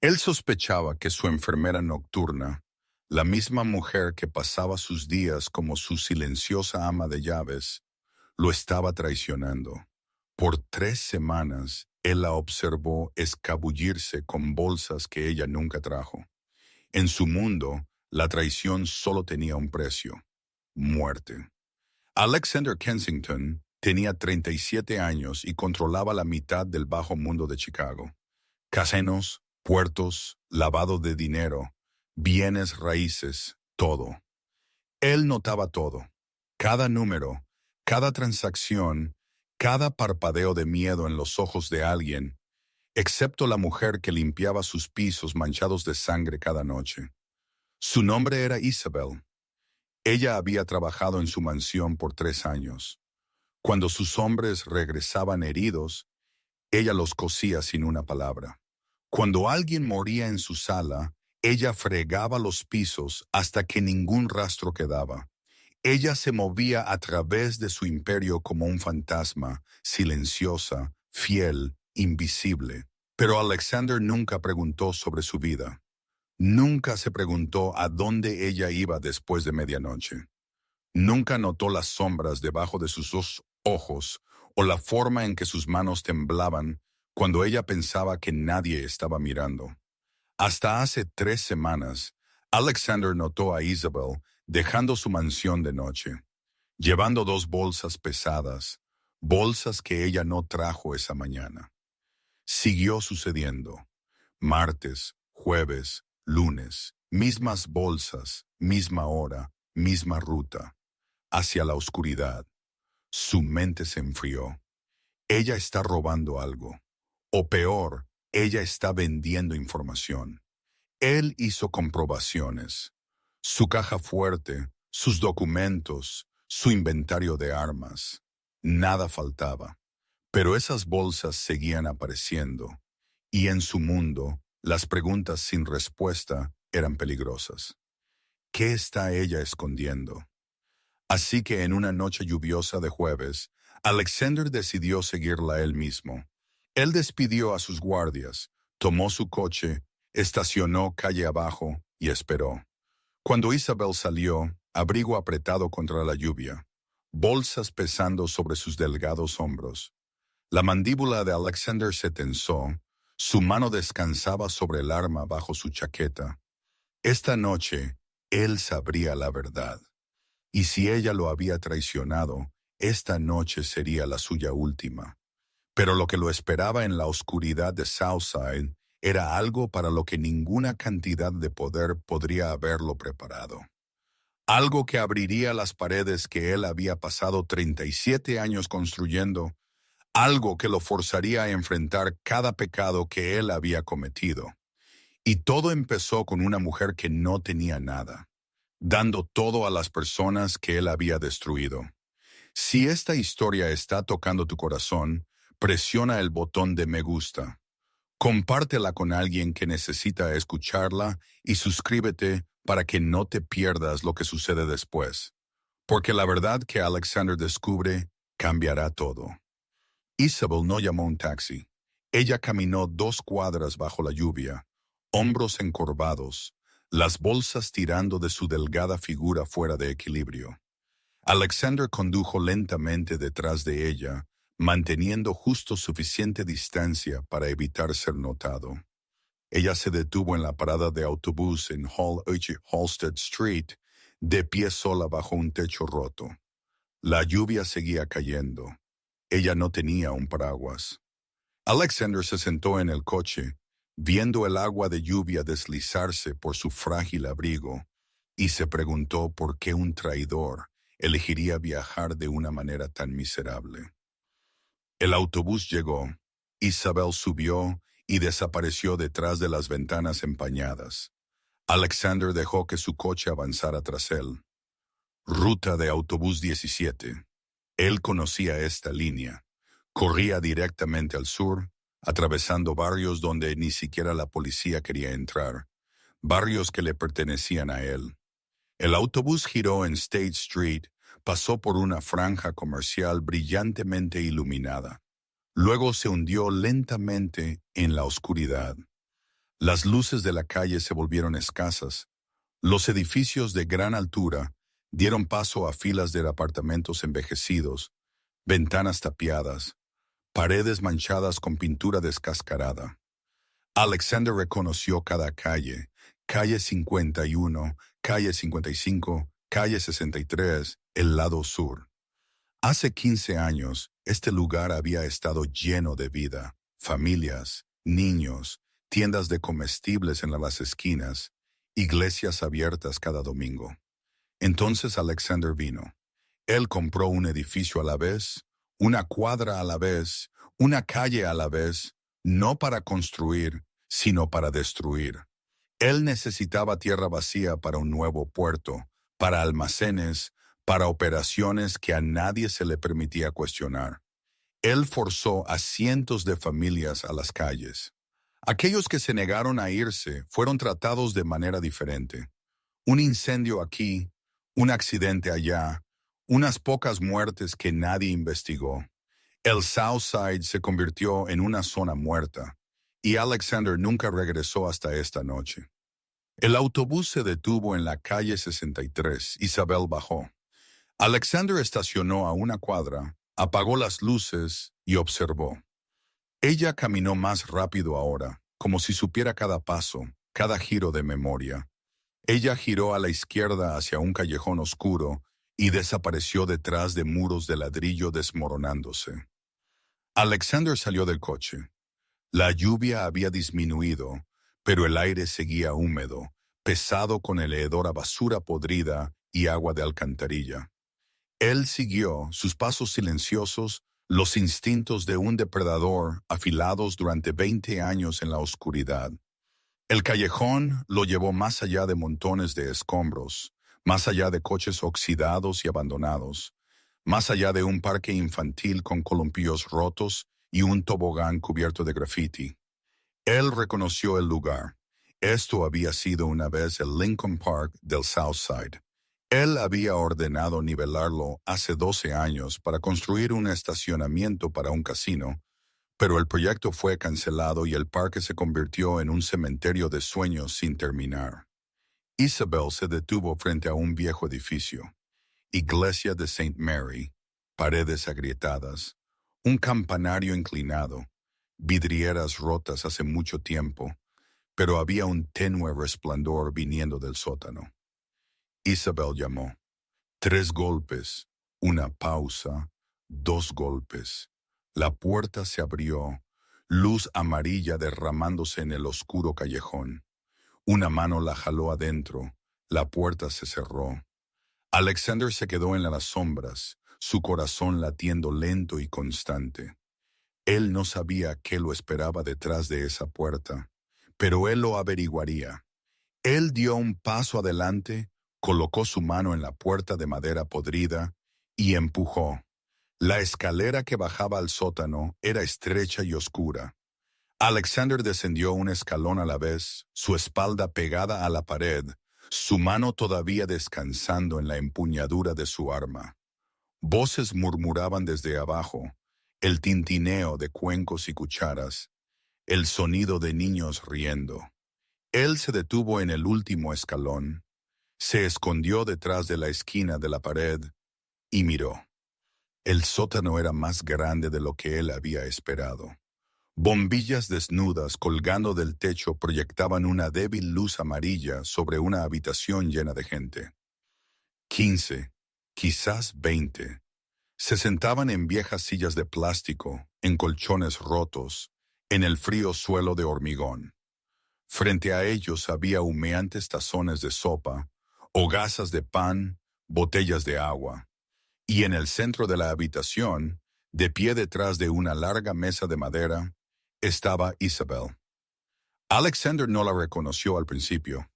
Él sospechaba que su enfermera nocturna, la misma mujer que pasaba sus días como su silenciosa ama de llaves, lo estaba traicionando. Por 3 semanas, él la observó escabullirse con bolsas que ella nunca trajo. En su mundo, la traición solo tenía un precio: muerte. Alexander Kensington tenía 37 años y controlaba la mitad del bajo mundo de Chicago. Casinos, puertos, lavado de dinero, bienes raíces, todo. Él notaba todo. Cada número, cada transacción, cada parpadeo de miedo en los ojos de alguien, excepto la mujer que limpiaba sus pisos manchados de sangre cada noche. Su nombre era Isabel. Ella había trabajado en su mansión por 3 años. Cuando sus hombres regresaban heridos, ella los cosía sin una palabra. Cuando alguien moría en su sala, ella fregaba los pisos hasta que ningún rastro quedaba. Ella se movía a través de su imperio como un fantasma, silenciosa, fiel, invisible. Pero Alexander nunca preguntó sobre su vida. Nunca se preguntó a dónde ella iba después de medianoche. Nunca notó las sombras debajo de sus dos ojos o la forma en que sus manos temblaban cuando ella pensaba que nadie estaba mirando. Hasta hace 3 semanas, Alexander notó a Isabel dejando su mansión de noche, llevando 2 bolsas pesadas, bolsas que ella no trajo esa mañana. Siguió sucediendo. Martes, jueves, lunes, mismas bolsas, misma hora, misma ruta, hacia la oscuridad. Su mente se enfrió. Ella está robando algo. O peor, ella está vendiendo información. Él hizo comprobaciones. Su caja fuerte, sus documentos, su inventario de armas. Nada faltaba. Pero esas bolsas seguían apareciendo. Y en su mundo, las preguntas sin respuesta eran peligrosas. ¿Qué está ella escondiendo? Así que en una noche lluviosa de jueves, Alexander decidió seguirla él mismo. Él despidió a sus guardias, tomó su coche, estacionó calle abajo y esperó. Cuando Isabel salió, abrigo apretado contra la lluvia, bolsas pesando sobre sus delgados hombros. La mandíbula de Alexander se tensó, su mano descansaba sobre el arma bajo su chaqueta. Esta noche, él sabría la verdad. Y si ella lo había traicionado, esta noche sería la suya última. Pero lo que lo esperaba en la oscuridad de Southside era algo para lo que ninguna cantidad de poder podría haberlo preparado. Algo que abriría las paredes que él había pasado 37 años construyendo, algo que lo forzaría a enfrentar cada pecado que él había cometido. Y todo empezó con una mujer que no tenía nada, dando todo a las personas que él había destruido. Si esta historia está tocando tu corazón, presiona el botón de me gusta. Compártela con alguien que necesita escucharla y suscríbete para que no te pierdas lo que sucede después. Porque la verdad que Alexander descubre cambiará todo. Isabel no llamó un taxi. Ella caminó 2 cuadras bajo la lluvia, hombros encorvados, las bolsas tirando de su delgada figura fuera de equilibrio. Alexander condujo lentamente detrás de ella, manteniendo justo suficiente distancia para evitar ser notado. Ella se detuvo en la parada de autobús en Hall H. Halsted Street, de pie sola bajo un techo roto. La lluvia seguía cayendo. Ella no tenía un paraguas. Alexander se sentó en el coche, viendo el agua de lluvia deslizarse por su frágil abrigo, y se preguntó por qué un traidor elegiría viajar de una manera tan miserable. El autobús llegó. Isabel subió y desapareció detrás de las ventanas empañadas. Alexander dejó que su coche avanzara tras él. Ruta de autobús 17. Él conocía esta línea. Corría directamente al sur, atravesando barrios donde ni siquiera la policía quería entrar, barrios que le pertenecían a él. El autobús giró en State Street, pasó por una franja comercial brillantemente iluminada. Luego se hundió lentamente en la oscuridad. Las luces de la calle se volvieron escasas. Los edificios de gran altura dieron paso a filas de apartamentos envejecidos, ventanas tapiadas, paredes manchadas con pintura descascarada. Alexander reconoció cada calle: calle 51, calle 55, calle 63, el lado sur. Hace 15 años, este lugar había estado lleno de vida: familias, niños, tiendas de comestibles en las esquinas, iglesias abiertas cada domingo. Entonces Alexander vino. Él compró un edificio a la vez, una cuadra a la vez, una calle a la vez, no para construir, sino para destruir. Él necesitaba tierra vacía para un nuevo puerto, para almacenes, para operaciones que a nadie se le permitía cuestionar. Él forzó a cientos de familias a las calles. Aquellos que se negaron a irse fueron tratados de manera diferente. Un incendio aquí, un accidente allá, unas pocas muertes que nadie investigó. El South Side se convirtió en una zona muerta, y Alexander nunca regresó hasta esta noche. El autobús se detuvo en la calle 63. Isabel bajó. Alexander estacionó a una cuadra, apagó las luces y observó. Ella caminó más rápido ahora, como si supiera cada paso, cada giro de memoria. Ella giró a la izquierda hacia un callejón oscuro y desapareció detrás de muros de ladrillo desmoronándose. Alexander salió del coche. La lluvia había disminuido, pero el aire seguía húmedo, pesado con el hedor a basura podrida y agua de alcantarilla. Él siguió, sus pasos silenciosos, los instintos de un depredador afilados durante 20 años en la oscuridad. El callejón lo llevó más allá de montones de escombros, más allá de coches oxidados y abandonados, más allá de un parque infantil con columpios rotos y un tobogán cubierto de graffiti. Él reconoció el lugar. Esto había sido una vez el Lincoln Park del South Side. Él había ordenado nivelarlo hace 12 años para construir un estacionamiento para un casino, pero el proyecto fue cancelado y el parque se convirtió en un cementerio de sueños sin terminar. Isabel se detuvo frente a un viejo edificio. Iglesia de St. Mary, paredes agrietadas, un campanario inclinado, vidrieras rotas hace mucho tiempo, pero había un tenue resplandor viniendo del sótano. Isabel llamó. 3 golpes, una pausa, 2 golpes. La puerta se abrió, luz amarilla derramándose en el oscuro callejón. Una mano la jaló adentro, la puerta se cerró. Alexander se quedó en las sombras, su corazón latiendo lento y constante. Él no sabía qué lo esperaba detrás de esa puerta, pero él lo averiguaría. Él dio un paso adelante, colocó su mano en la puerta de madera podrida y empujó. La escalera que bajaba al sótano era estrecha y oscura. Alexander descendió un escalón a la vez, su espalda pegada a la pared, su mano todavía descansando en la empuñadura de su arma. Voces murmuraban desde abajo, el tintineo de cuencos y cucharas, el sonido de niños riendo. Él se detuvo en el último escalón, se escondió detrás de la esquina de la pared y miró. El sótano era más grande de lo que él había esperado. Bombillas desnudas colgando del techo proyectaban una débil luz amarilla sobre una habitación llena de gente. 15, quizás 20. Se sentaban en viejas sillas de plástico, en colchones rotos, en el frío suelo de hormigón. Frente a ellos había humeantes tazones de sopa, hogazas de pan, botellas de agua. Y en el centro de la habitación, de pie detrás de una larga mesa de madera, estaba Isabel. Alexander no la reconoció al principio.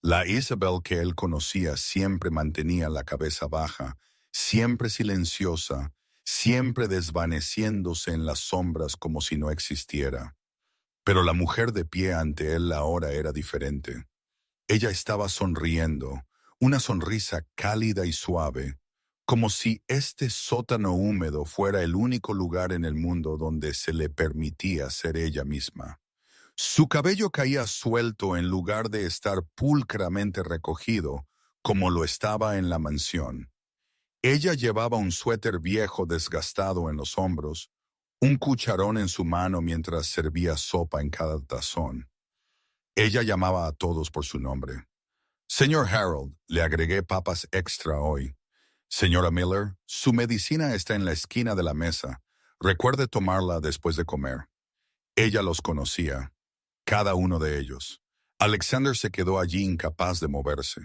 La Isabel que él conocía siempre mantenía la cabeza baja, siempre silenciosa, siempre desvaneciéndose en las sombras como si no existiera. Pero la mujer de pie ante él ahora era diferente. Ella estaba sonriendo, una sonrisa cálida y suave, como si este sótano húmedo fuera el único lugar en el mundo donde se le permitía ser ella misma. Su cabello caía suelto en lugar de estar pulcramente recogido como lo estaba en la mansión. Ella llevaba un suéter viejo desgastado en los hombros, un cucharón en su mano mientras servía sopa en cada tazón. Ella llamaba a todos por su nombre. Señor Harold, le agregué papas extra hoy. Señora Miller, su medicina está en la esquina de la mesa. Recuerde tomarla después de comer. Ella los conocía, cada uno de ellos. Alexander se quedó allí incapaz de moverse.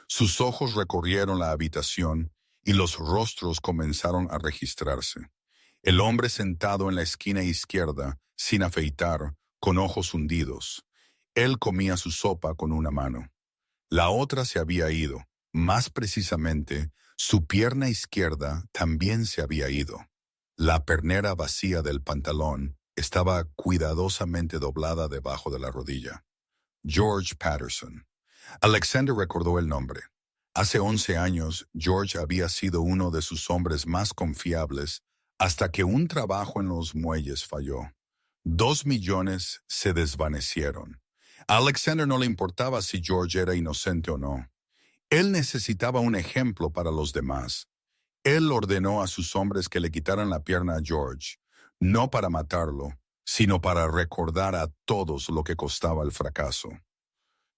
Sus ojos recorrieron la habitación y los rostros comenzaron a registrarse. El hombre sentado en la esquina izquierda, sin afeitar, con ojos hundidos. Él comía su sopa con una mano. La otra se había ido. Más precisamente, su pierna izquierda también se había ido. La pernera vacía del pantalón estaba cuidadosamente doblada debajo de la rodilla. George Patterson. Alexander recordó el nombre. Hace 11 años, George había sido uno de sus hombres más confiables hasta que un trabajo en los muelles falló. 2 millones se desvanecieron. A Alexander no le importaba si George era inocente o no. Él necesitaba un ejemplo para los demás. Él ordenó a sus hombres que le quitaran la pierna a George, no para matarlo, sino para recordar a todos lo que costaba el fracaso.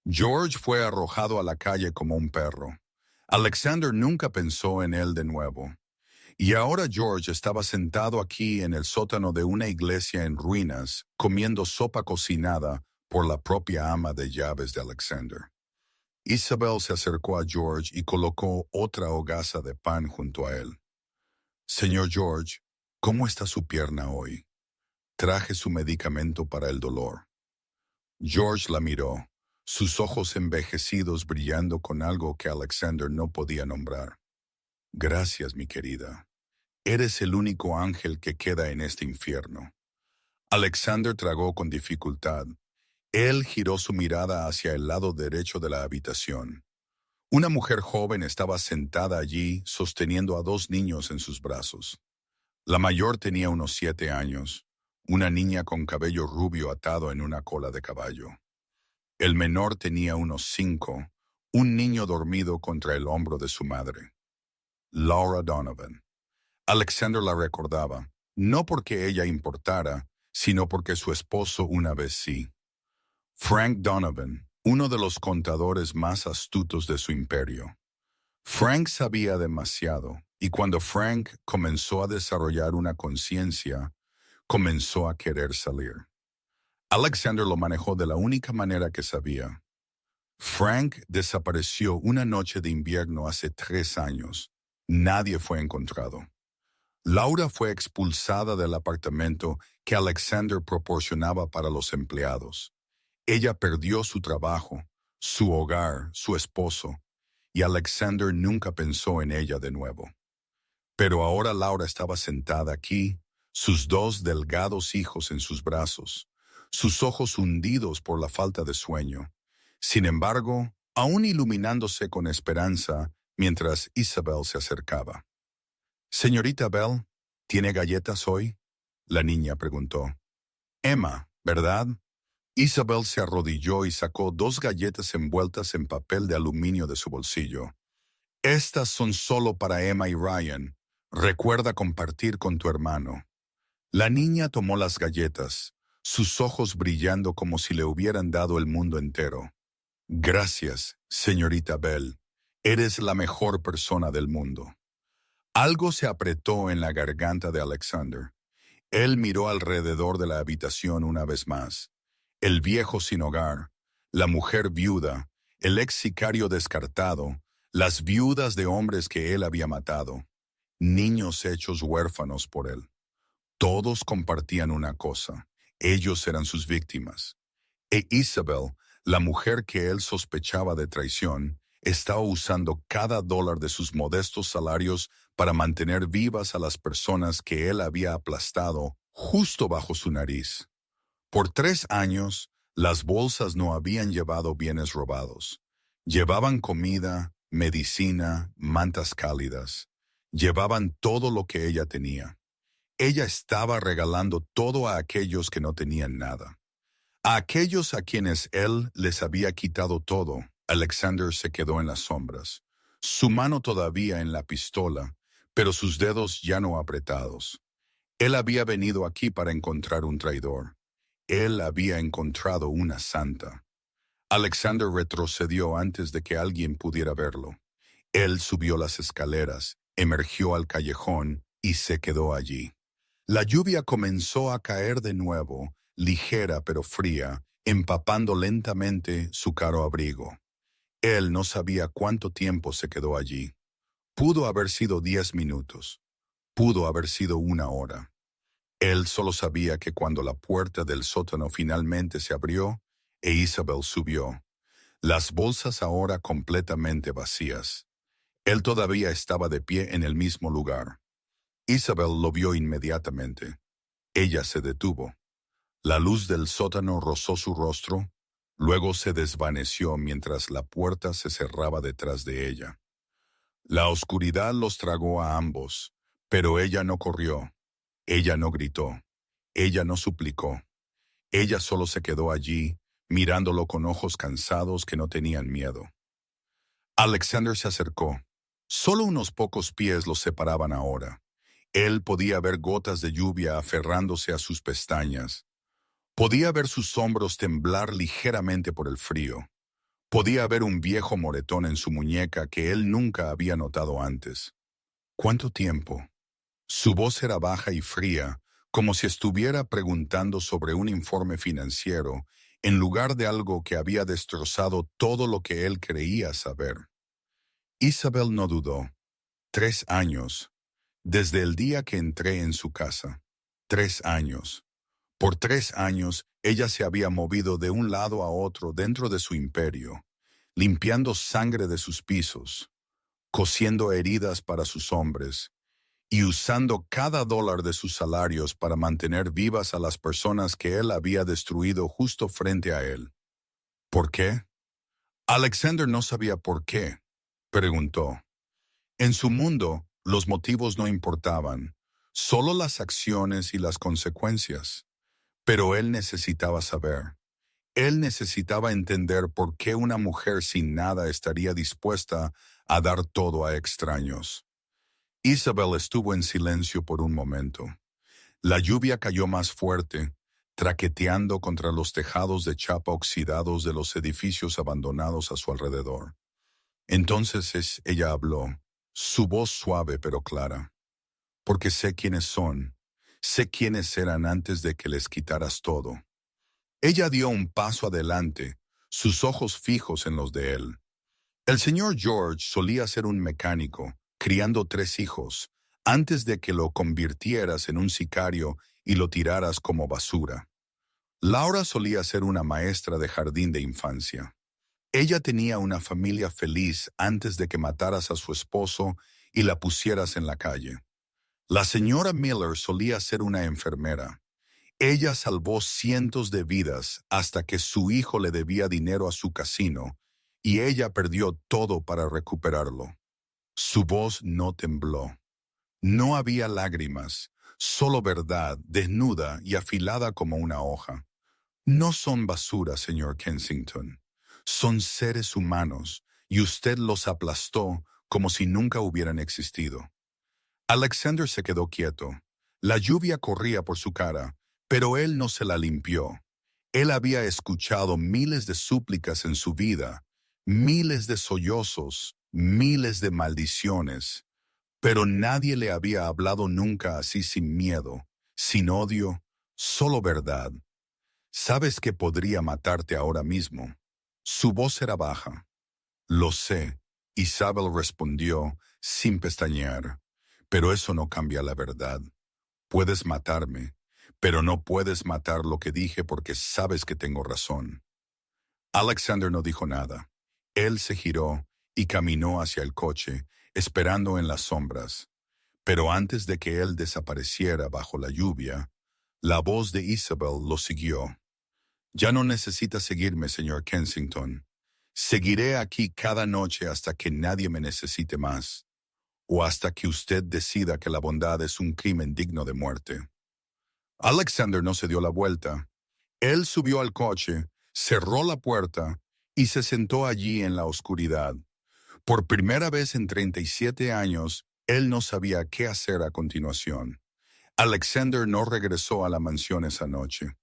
George fue arrojado a la calle como un perro. Alexander nunca pensó en él de nuevo. Y ahora George estaba sentado aquí en el sótano de una iglesia en ruinas, comiendo sopa cocinada por la propia ama de llaves de Alexander. Isabel se acercó a George y colocó otra hogaza de pan junto a él. Señor George, ¿cómo está su pierna hoy? Traje su medicamento para el dolor. George la miró, sus ojos envejecidos brillando con algo que Alexander no podía nombrar. Gracias, mi querida. Eres el único ángel que queda en este infierno. Alexander tragó con dificultad. Él giró su mirada hacia el lado derecho de la habitación. Una mujer joven estaba sentada allí sosteniendo a 2 niños en sus brazos. La mayor tenía unos 7 años, una niña con cabello rubio atado en una cola de caballo. El menor tenía unos 5, un niño dormido contra el hombro de su madre. Laura Donovan. Alexander la recordaba, no porque ella importara, sino porque su esposo una vez sí. Frank Donovan, uno de los contadores más astutos de su imperio. Frank sabía demasiado, y cuando Frank comenzó a desarrollar una conciencia, comenzó a querer salir. Alexander lo manejó de la única manera que sabía. Frank desapareció una noche de invierno hace 3 años. Nadie fue encontrado. Laura fue expulsada del apartamento que Alexander proporcionaba para los empleados. Ella perdió su trabajo, su hogar, su esposo, y Alexander nunca pensó en ella de nuevo. Pero ahora Laura estaba sentada aquí, sus 2 delgados hijos en sus brazos, sus ojos hundidos por la falta de sueño. Sin embargo, aún iluminándose con esperanza mientras Isabel se acercaba. «Señorita Bell, ¿tiene galletas hoy?», la niña preguntó. «Emma, ¿verdad?». Isabel se arrodilló y sacó 2 galletas envueltas en papel de aluminio de su bolsillo. «Estas son solo para Emma y Ryan. Recuerda compartir con tu hermano». La niña tomó las galletas, sus ojos brillando como si le hubieran dado el mundo entero. «Gracias, señorita Bell. Eres la mejor persona del mundo». Algo se apretó en la garganta de Alexander. Él miró alrededor de la habitación una vez más. El viejo sin hogar, la mujer viuda, el ex sicario descartado, las viudas de hombres que él había matado, niños hechos huérfanos por él. Todos compartían una cosa: ellos eran sus víctimas. E Isabel, la mujer que él sospechaba de traición, estaba usando cada dólar de sus modestos salarios para mantener vivas a las personas que él había aplastado justo bajo su nariz. Por 3 años, las bolsas no habían llevado bienes robados. Llevaban comida, medicina, mantas cálidas. Llevaban todo lo que ella tenía. Ella estaba regalando todo a aquellos que no tenían nada. A aquellos a quienes él les había quitado todo, Alexander se quedó en las sombras, su mano todavía en la pistola, pero sus dedos ya no apretados. Él había venido aquí para encontrar un traidor. Él había encontrado una santa. Alexander retrocedió antes de que alguien pudiera verlo. Él subió las escaleras, emergió al callejón y se quedó allí. La lluvia comenzó a caer de nuevo, ligera pero fría, empapando lentamente su caro abrigo. Él no sabía cuánto tiempo se quedó allí. Pudo haber sido 10 minutos. Pudo haber sido 1 hora. Él solo sabía que cuando la puerta del sótano finalmente se abrió e Isabel subió, las bolsas ahora completamente vacías. Él todavía estaba de pie en el mismo lugar. Isabel lo vio inmediatamente. Ella se detuvo. La luz del sótano rozó su rostro, luego se desvaneció mientras la puerta se cerraba detrás de ella. La oscuridad los tragó a ambos, pero ella no corrió, ella no gritó, ella no suplicó. Ella solo se quedó allí, mirándolo con ojos cansados que no tenían miedo. Alexander se acercó. Solo unos pocos pies los separaban ahora. Él podía ver gotas de lluvia aferrándose a sus pestañas. Podía ver sus hombros temblar ligeramente por el frío. Podía ver un viejo moretón en su muñeca que él nunca había notado antes. ¿Cuánto tiempo? Su voz era baja y fría, como si estuviera preguntando sobre un informe financiero, en lugar de algo que había destrozado todo lo que él creía saber. Isabel no dudó. 3 años. Desde el día que entré en su casa. 3 años. Por 3 años, ella se había movido de un lado a otro dentro de su imperio, limpiando sangre de sus pisos, cosiendo heridas para sus hombres, y usando cada dólar de sus salarios para mantener vivas a las personas que él había destruido justo frente a él. ¿Por qué? Alexander no sabía por qué, preguntó. En su mundo, los motivos no importaban, solo las acciones y las consecuencias. Pero él necesitaba saber. Él necesitaba entender por qué una mujer sin nada estaría dispuesta a dar todo a extraños. Isabel estuvo en silencio por un momento. La lluvia cayó más fuerte, traqueteando contra los tejados de chapa oxidados de los edificios abandonados a su alrededor. Entonces ella habló, su voz suave pero clara. Porque sé quiénes son, sé quiénes eran antes de que les quitaras todo. Ella dio un paso adelante, sus ojos fijos en los de él. El señor George solía ser un mecánico, criando 3 hijos, antes de que lo convirtieras en un sicario y lo tiraras como basura. Laura solía ser una maestra de jardín de infancia. Ella tenía una familia feliz antes de que mataras a su esposo y la pusieras en la calle. La señora Miller solía ser una enfermera. Ella salvó cientos de vidas hasta que su hijo le debía dinero a su casino y ella perdió todo para recuperarlo. Su voz no tembló. No había lágrimas, solo verdad, desnuda y afilada como una hoja. No son basura, señor Kensington. Son seres humanos y usted los aplastó como si nunca hubieran existido. Alexander se quedó quieto. La lluvia corría por su cara, pero él no se la limpió. Él había escuchado miles de súplicas en su vida, miles de sollozos, miles de maldiciones, pero nadie le había hablado nunca así sin miedo, sin odio, solo verdad. Sabes que podría matarte ahora mismo. Su voz era baja. Lo sé, Isabel respondió sin pestañear, pero eso no cambia la verdad. Puedes matarme, pero no puedes matar lo que dije porque sabes que tengo razón. Alexander no dijo nada. Él se giró y caminó hacia el coche, esperando en las sombras. Pero antes de que él desapareciera bajo la lluvia, la voz de Isabel lo siguió. Ya no necesita seguirme, señor Kensington. Seguiré aquí cada noche hasta que nadie me necesite más, o hasta que usted decida que la bondad es un crimen digno de muerte. Alexander no se dio la vuelta. Él subió al coche, cerró la puerta y se sentó allí en la oscuridad. Por primera vez en 37 años, él no sabía qué hacer a continuación. Alexander no regresó a la mansión esa noche.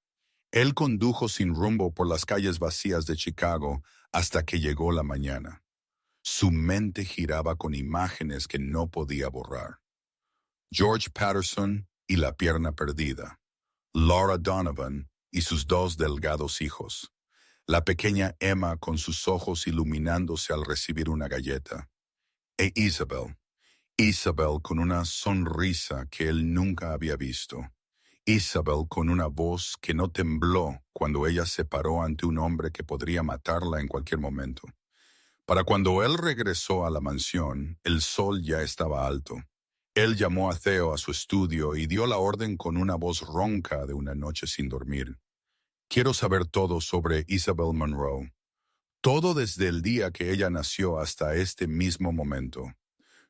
Él condujo sin rumbo por las calles vacías de Chicago hasta que llegó la mañana. Su mente giraba con imágenes que no podía borrar. George Patterson y la pierna perdida. Laura Donovan y sus dos delgados hijos. La pequeña Emma con sus ojos iluminándose al recibir una galleta. E Isabel. Isabel con una sonrisa que él nunca había visto. Isabel con una voz que no tembló cuando ella se paró ante un hombre que podría matarla en cualquier momento. Para cuando él regresó a la mansión, el sol ya estaba alto. Él llamó a Theo a su estudio y dio la orden con una voz ronca de una noche sin dormir. Quiero saber todo sobre Isabel Monroe. Todo desde el día que ella nació hasta este mismo momento.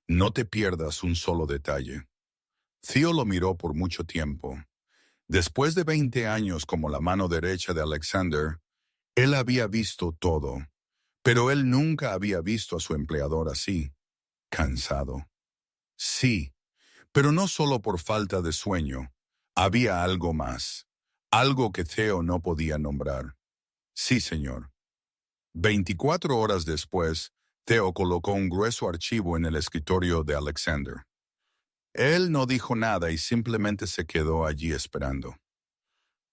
No te pierdas un solo detalle. Theo lo miró por mucho tiempo. Después de 20 años como la mano derecha de Alexander, él había visto todo, pero él nunca había visto a su empleador así, cansado. Sí, pero no solo por falta de sueño, había algo más, algo que Theo no podía nombrar. Sí, señor. 24 horas después, Theo colocó un grueso archivo en el escritorio de Alexander. Él no dijo nada y simplemente se quedó allí esperando.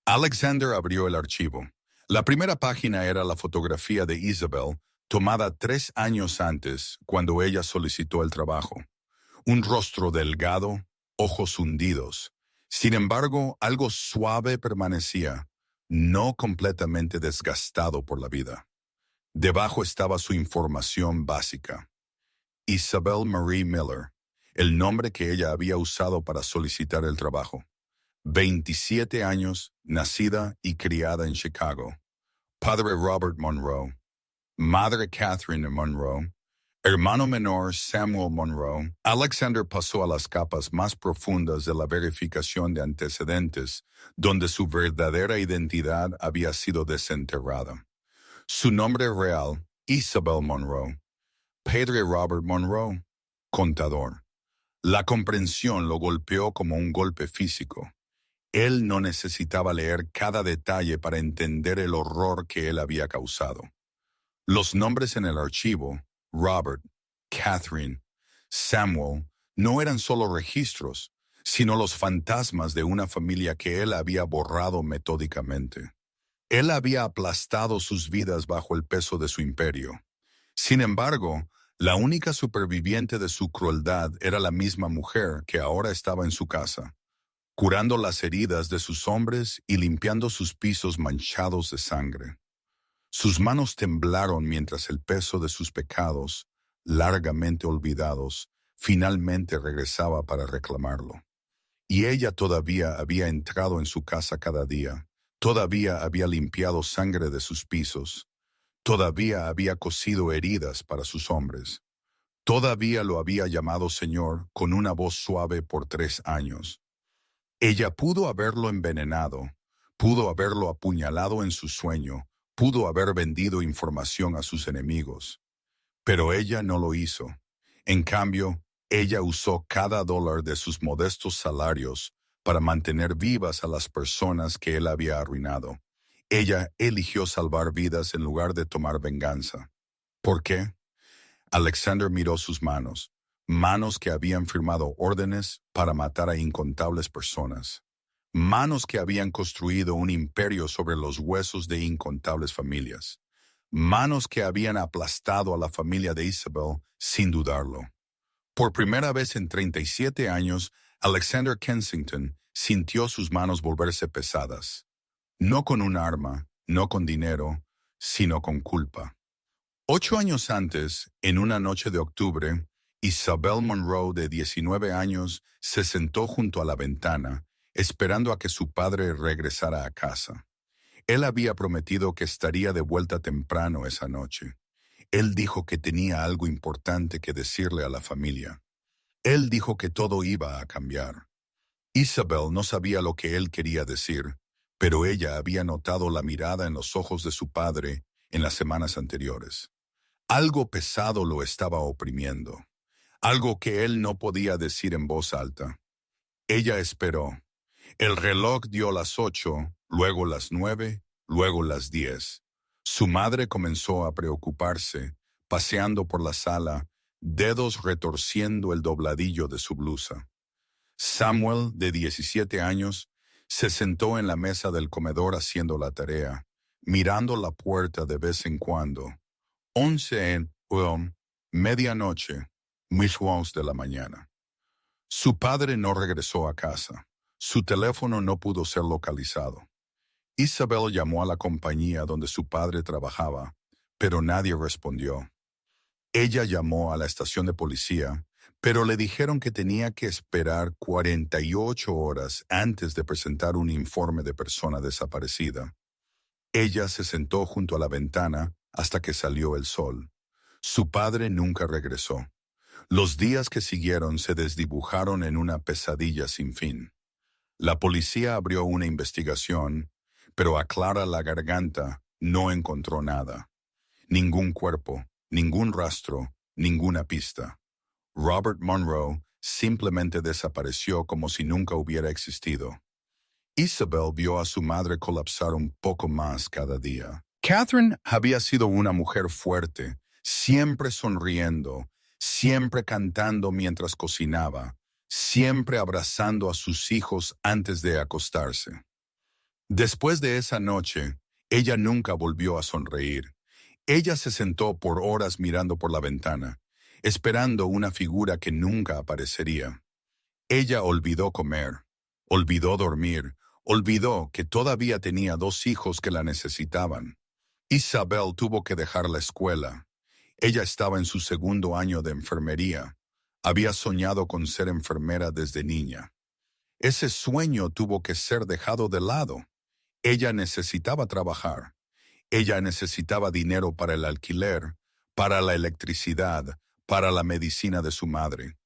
Alexander abrió el archivo. La primera página era la fotografía de Isabel, tomada 3 años antes, cuando ella solicitó el trabajo. Un rostro delgado, ojos hundidos. Sin embargo, algo suave permanecía, no completamente desgastado por la vida. Debajo estaba su información básica. Isabel Marie Miller, el nombre que ella había usado para solicitar el trabajo. 27 años, nacida y criada en Chicago. Padre Robert Monroe. Madre Catherine Monroe. Hermano menor Samuel Monroe. Alexander pasó a las capas más profundas de la verificación de antecedentes, donde su verdadera identidad había sido desenterrada. Su nombre real, Isabel Monroe. Padre Robert Monroe, contador. La comprensión lo golpeó como un golpe físico. Él no necesitaba leer cada detalle para entender el horror que él había causado. Los nombres en el archivo, Robert, Catherine, Samuel, no eran solo registros, sino los fantasmas de una familia que él había borrado metódicamente. Él había aplastado sus vidas bajo el peso de su imperio. Sin embargo, la única superviviente de su crueldad era la misma mujer que ahora estaba en su casa, curando las heridas de sus hombres y limpiando sus pisos manchados de sangre. Sus manos temblaron mientras el peso de sus pecados, largamente olvidados, finalmente regresaba para reclamarlo. Y ella todavía había entrado en su casa cada día, todavía había limpiado sangre de sus pisos, todavía había cosido heridas para sus hombres, todavía lo había llamado Señor con una voz suave por 3 años. Ella pudo haberlo envenenado, pudo haberlo apuñalado en su sueño, pudo haber vendido información a sus enemigos. Pero ella no lo hizo. En cambio, ella usó cada dólar de sus modestos salarios para mantener vivas a las personas que él había arruinado. Ella eligió salvar vidas en lugar de tomar venganza. ¿Por qué? Alexander miró sus manos, manos que habían firmado órdenes para matar a incontables personas, manos que habían construido un imperio sobre los huesos de incontables familias, manos que habían aplastado a la familia de Isabel sin dudarlo. Por primera vez en 37 años, Alexander Kensington sintió sus manos volverse pesadas. No con un arma, no con dinero, sino con culpa. 8 años antes, en una noche de octubre, Isabel Monroe, de 19 años, se sentó junto a la ventana, esperando a que su padre regresara a casa. Él había prometido que estaría de vuelta temprano esa noche. Él dijo que tenía algo importante que decirle a la familia. Él dijo que todo iba a cambiar. Isabel no sabía lo que él quería decir, pero ella había notado la mirada en los ojos de su padre en las semanas anteriores. Algo pesado lo estaba oprimiendo, algo que él no podía decir en voz alta. Ella esperó. El reloj dio las 8, luego las 9, luego las 10. Su madre comenzó a preocuparse, paseando por la sala, dedos retorciendo el dobladillo de su blusa. Samuel, de 17 años, se sentó en la mesa del comedor haciendo la tarea, mirando la puerta de vez en cuando. 11 medianoche, mis de la mañana. Su padre no regresó a casa. Su teléfono no pudo ser localizado. Isabel llamó a la compañía donde su padre trabajaba, pero nadie respondió. Ella llamó a la estación de policía, pero le dijeron que tenía que esperar 48 horas antes de presentar un informe de persona desaparecida. Ella se sentó junto a la ventana hasta que salió el sol. Su padre nunca regresó. Los días que siguieron se desdibujaron en una pesadilla sin fin. La policía abrió una investigación, pero a Clara la garganta no encontró nada. Ningún cuerpo, ningún rastro, ninguna pista. Robert Monroe simplemente desapareció como si nunca hubiera existido. Isabel vio a su madre colapsar un poco más cada día. Catherine había sido una mujer fuerte, siempre sonriendo, siempre cantando mientras cocinaba, siempre abrazando a sus hijos antes de acostarse. Después de esa noche, ella nunca volvió a sonreír. Ella se sentó por horas mirando por la ventana, esperando una figura que nunca aparecería. Ella olvidó comer, olvidó dormir, olvidó que todavía tenía 2 hijos que la necesitaban. Isabel tuvo que dejar la escuela. Ella estaba en su 2º año de enfermería. Había soñado con ser enfermera desde niña. Ese sueño tuvo que ser dejado de lado. Ella necesitaba trabajar. Ella necesitaba dinero para el alquiler, para la electricidad, para la medicina de su madre.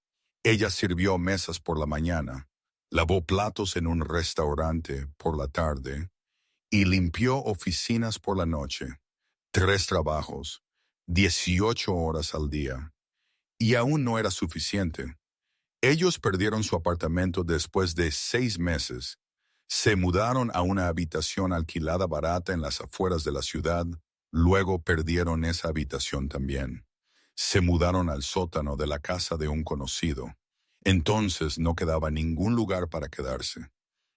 Ella sirvió mesas por la mañana, lavó platos en un restaurante por la tarde y limpió oficinas por la noche. 3 trabajos, 18 horas al día. Y aún no era suficiente. Ellos perdieron su apartamento después de 6 meses. Se mudaron a una habitación alquilada barata en las afueras de la ciudad, luego perdieron esa habitación también. Se mudaron al sótano de la casa de un conocido. Entonces no quedaba ningún lugar para quedarse.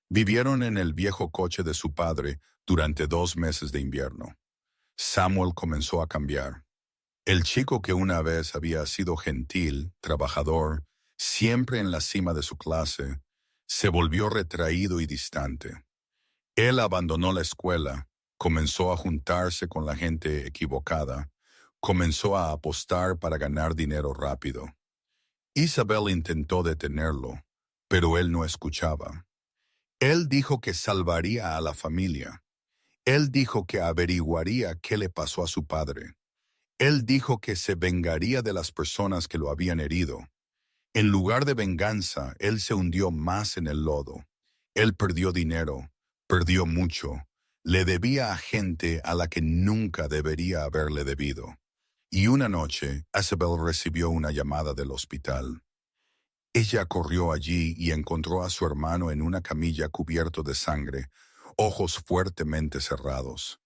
Vivieron en el viejo coche de su padre durante 2 meses de invierno. Samuel comenzó a cambiar. El chico que una vez había sido gentil, trabajador, siempre en la cima de su clase, se volvió retraído y distante. Él abandonó la escuela, comenzó a juntarse con la gente equivocada, comenzó a apostar para ganar dinero rápido. Isabel intentó detenerlo, pero él no escuchaba. Él dijo que salvaría a la familia. Él dijo que averiguaría qué le pasó a su padre. Él dijo que se vengaría de las personas que lo habían herido. En lugar de venganza, él se hundió más en el lodo. Él perdió dinero, perdió mucho. Le debía a gente a la que nunca debería haberle debido. Y una noche, Isabel recibió una llamada del hospital. Ella corrió allí y encontró a su hermano en una camilla cubierto de sangre, ojos fuertemente cerrados.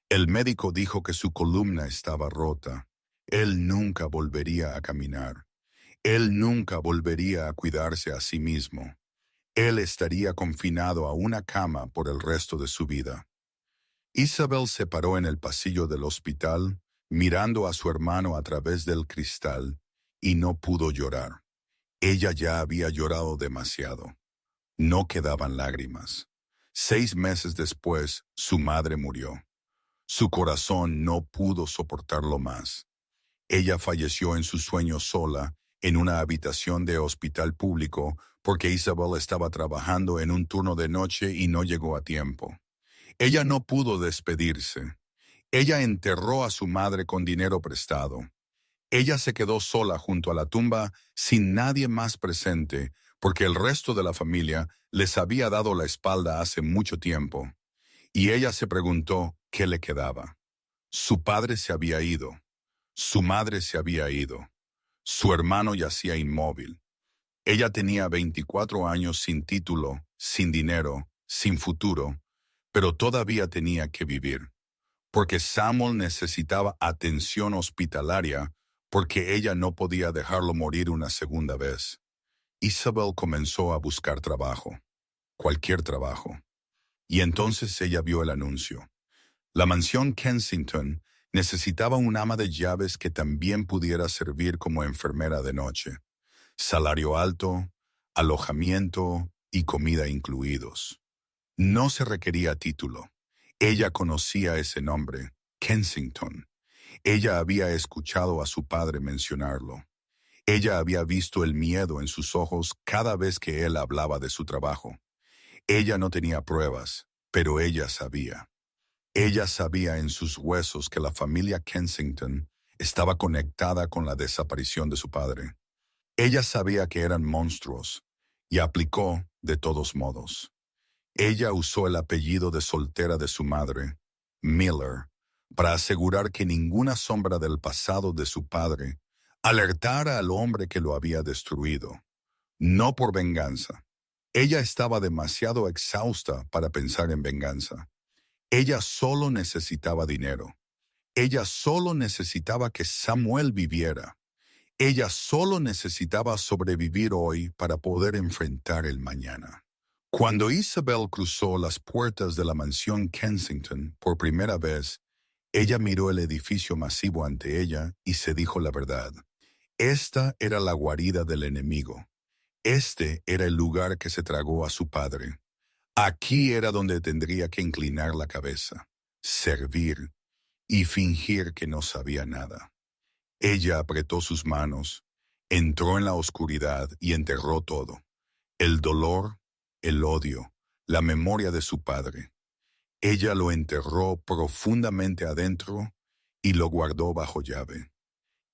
El médico dijo que su columna estaba rota. Él nunca volvería a caminar. Él nunca volvería a cuidarse a sí mismo. Él estaría confinado a una cama por el resto de su vida. Isabel se paró en el pasillo del hospital, mirando a su hermano a través del cristal, y no pudo llorar. Ella ya había llorado demasiado. No quedaban lágrimas. 6 meses después, su madre murió. Su corazón no pudo soportarlo más. Ella falleció en su sueño sola, en una habitación de hospital público, porque Isabel estaba trabajando en un turno de noche y no llegó a tiempo. Ella no pudo despedirse. Ella enterró a su madre con dinero prestado. Ella se quedó sola junto a la tumba sin nadie más presente, porque el resto de la familia les había dado la espalda hace mucho tiempo. Y ella se preguntó qué le quedaba. Su padre se había ido. Su madre se había ido. Su hermano yacía inmóvil. Ella tenía 24 años sin título, sin dinero, sin futuro, pero todavía tenía que vivir, porque Samuel necesitaba atención hospitalaria, porque ella no podía dejarlo morir una segunda vez. Isabel comenzó a buscar trabajo, cualquier trabajo. Y entonces ella vio el anuncio. La mansión Kensington necesitaba un ama de llaves que también pudiera servir como enfermera de noche. Salario alto, alojamiento y comida incluidos. No se requería título. Ella conocía ese nombre, Kensington. Ella había escuchado a su padre mencionarlo. Ella había visto el miedo en sus ojos cada vez que él hablaba de su trabajo. Ella no tenía pruebas, pero ella sabía. Ella sabía en sus huesos que la familia Kensington estaba conectada con la desaparición de su padre. Ella sabía que eran monstruos y aplicó de todos modos. Ella usó el apellido de soltera de su madre, Miller, para asegurar que ninguna sombra del pasado de su padre alertara al hombre que lo había destruido. No por venganza. Ella estaba demasiado exhausta para pensar en venganza. Ella solo necesitaba dinero. Ella solo necesitaba que Samuel viviera. Ella solo necesitaba sobrevivir hoy para poder enfrentar el mañana. Cuando Isabel cruzó las puertas de la mansión Kensington por primera vez, ella miró el edificio masivo ante ella y se dijo la verdad. Esta era la guarida del enemigo. Este era el lugar que se tragó a su padre. Aquí era donde tendría que inclinar la cabeza, servir y fingir que no sabía nada. Ella apretó sus manos, entró en la oscuridad y enterró todo. El dolor, el odio, la memoria de su padre. Ella lo enterró profundamente adentro y lo guardó bajo llave.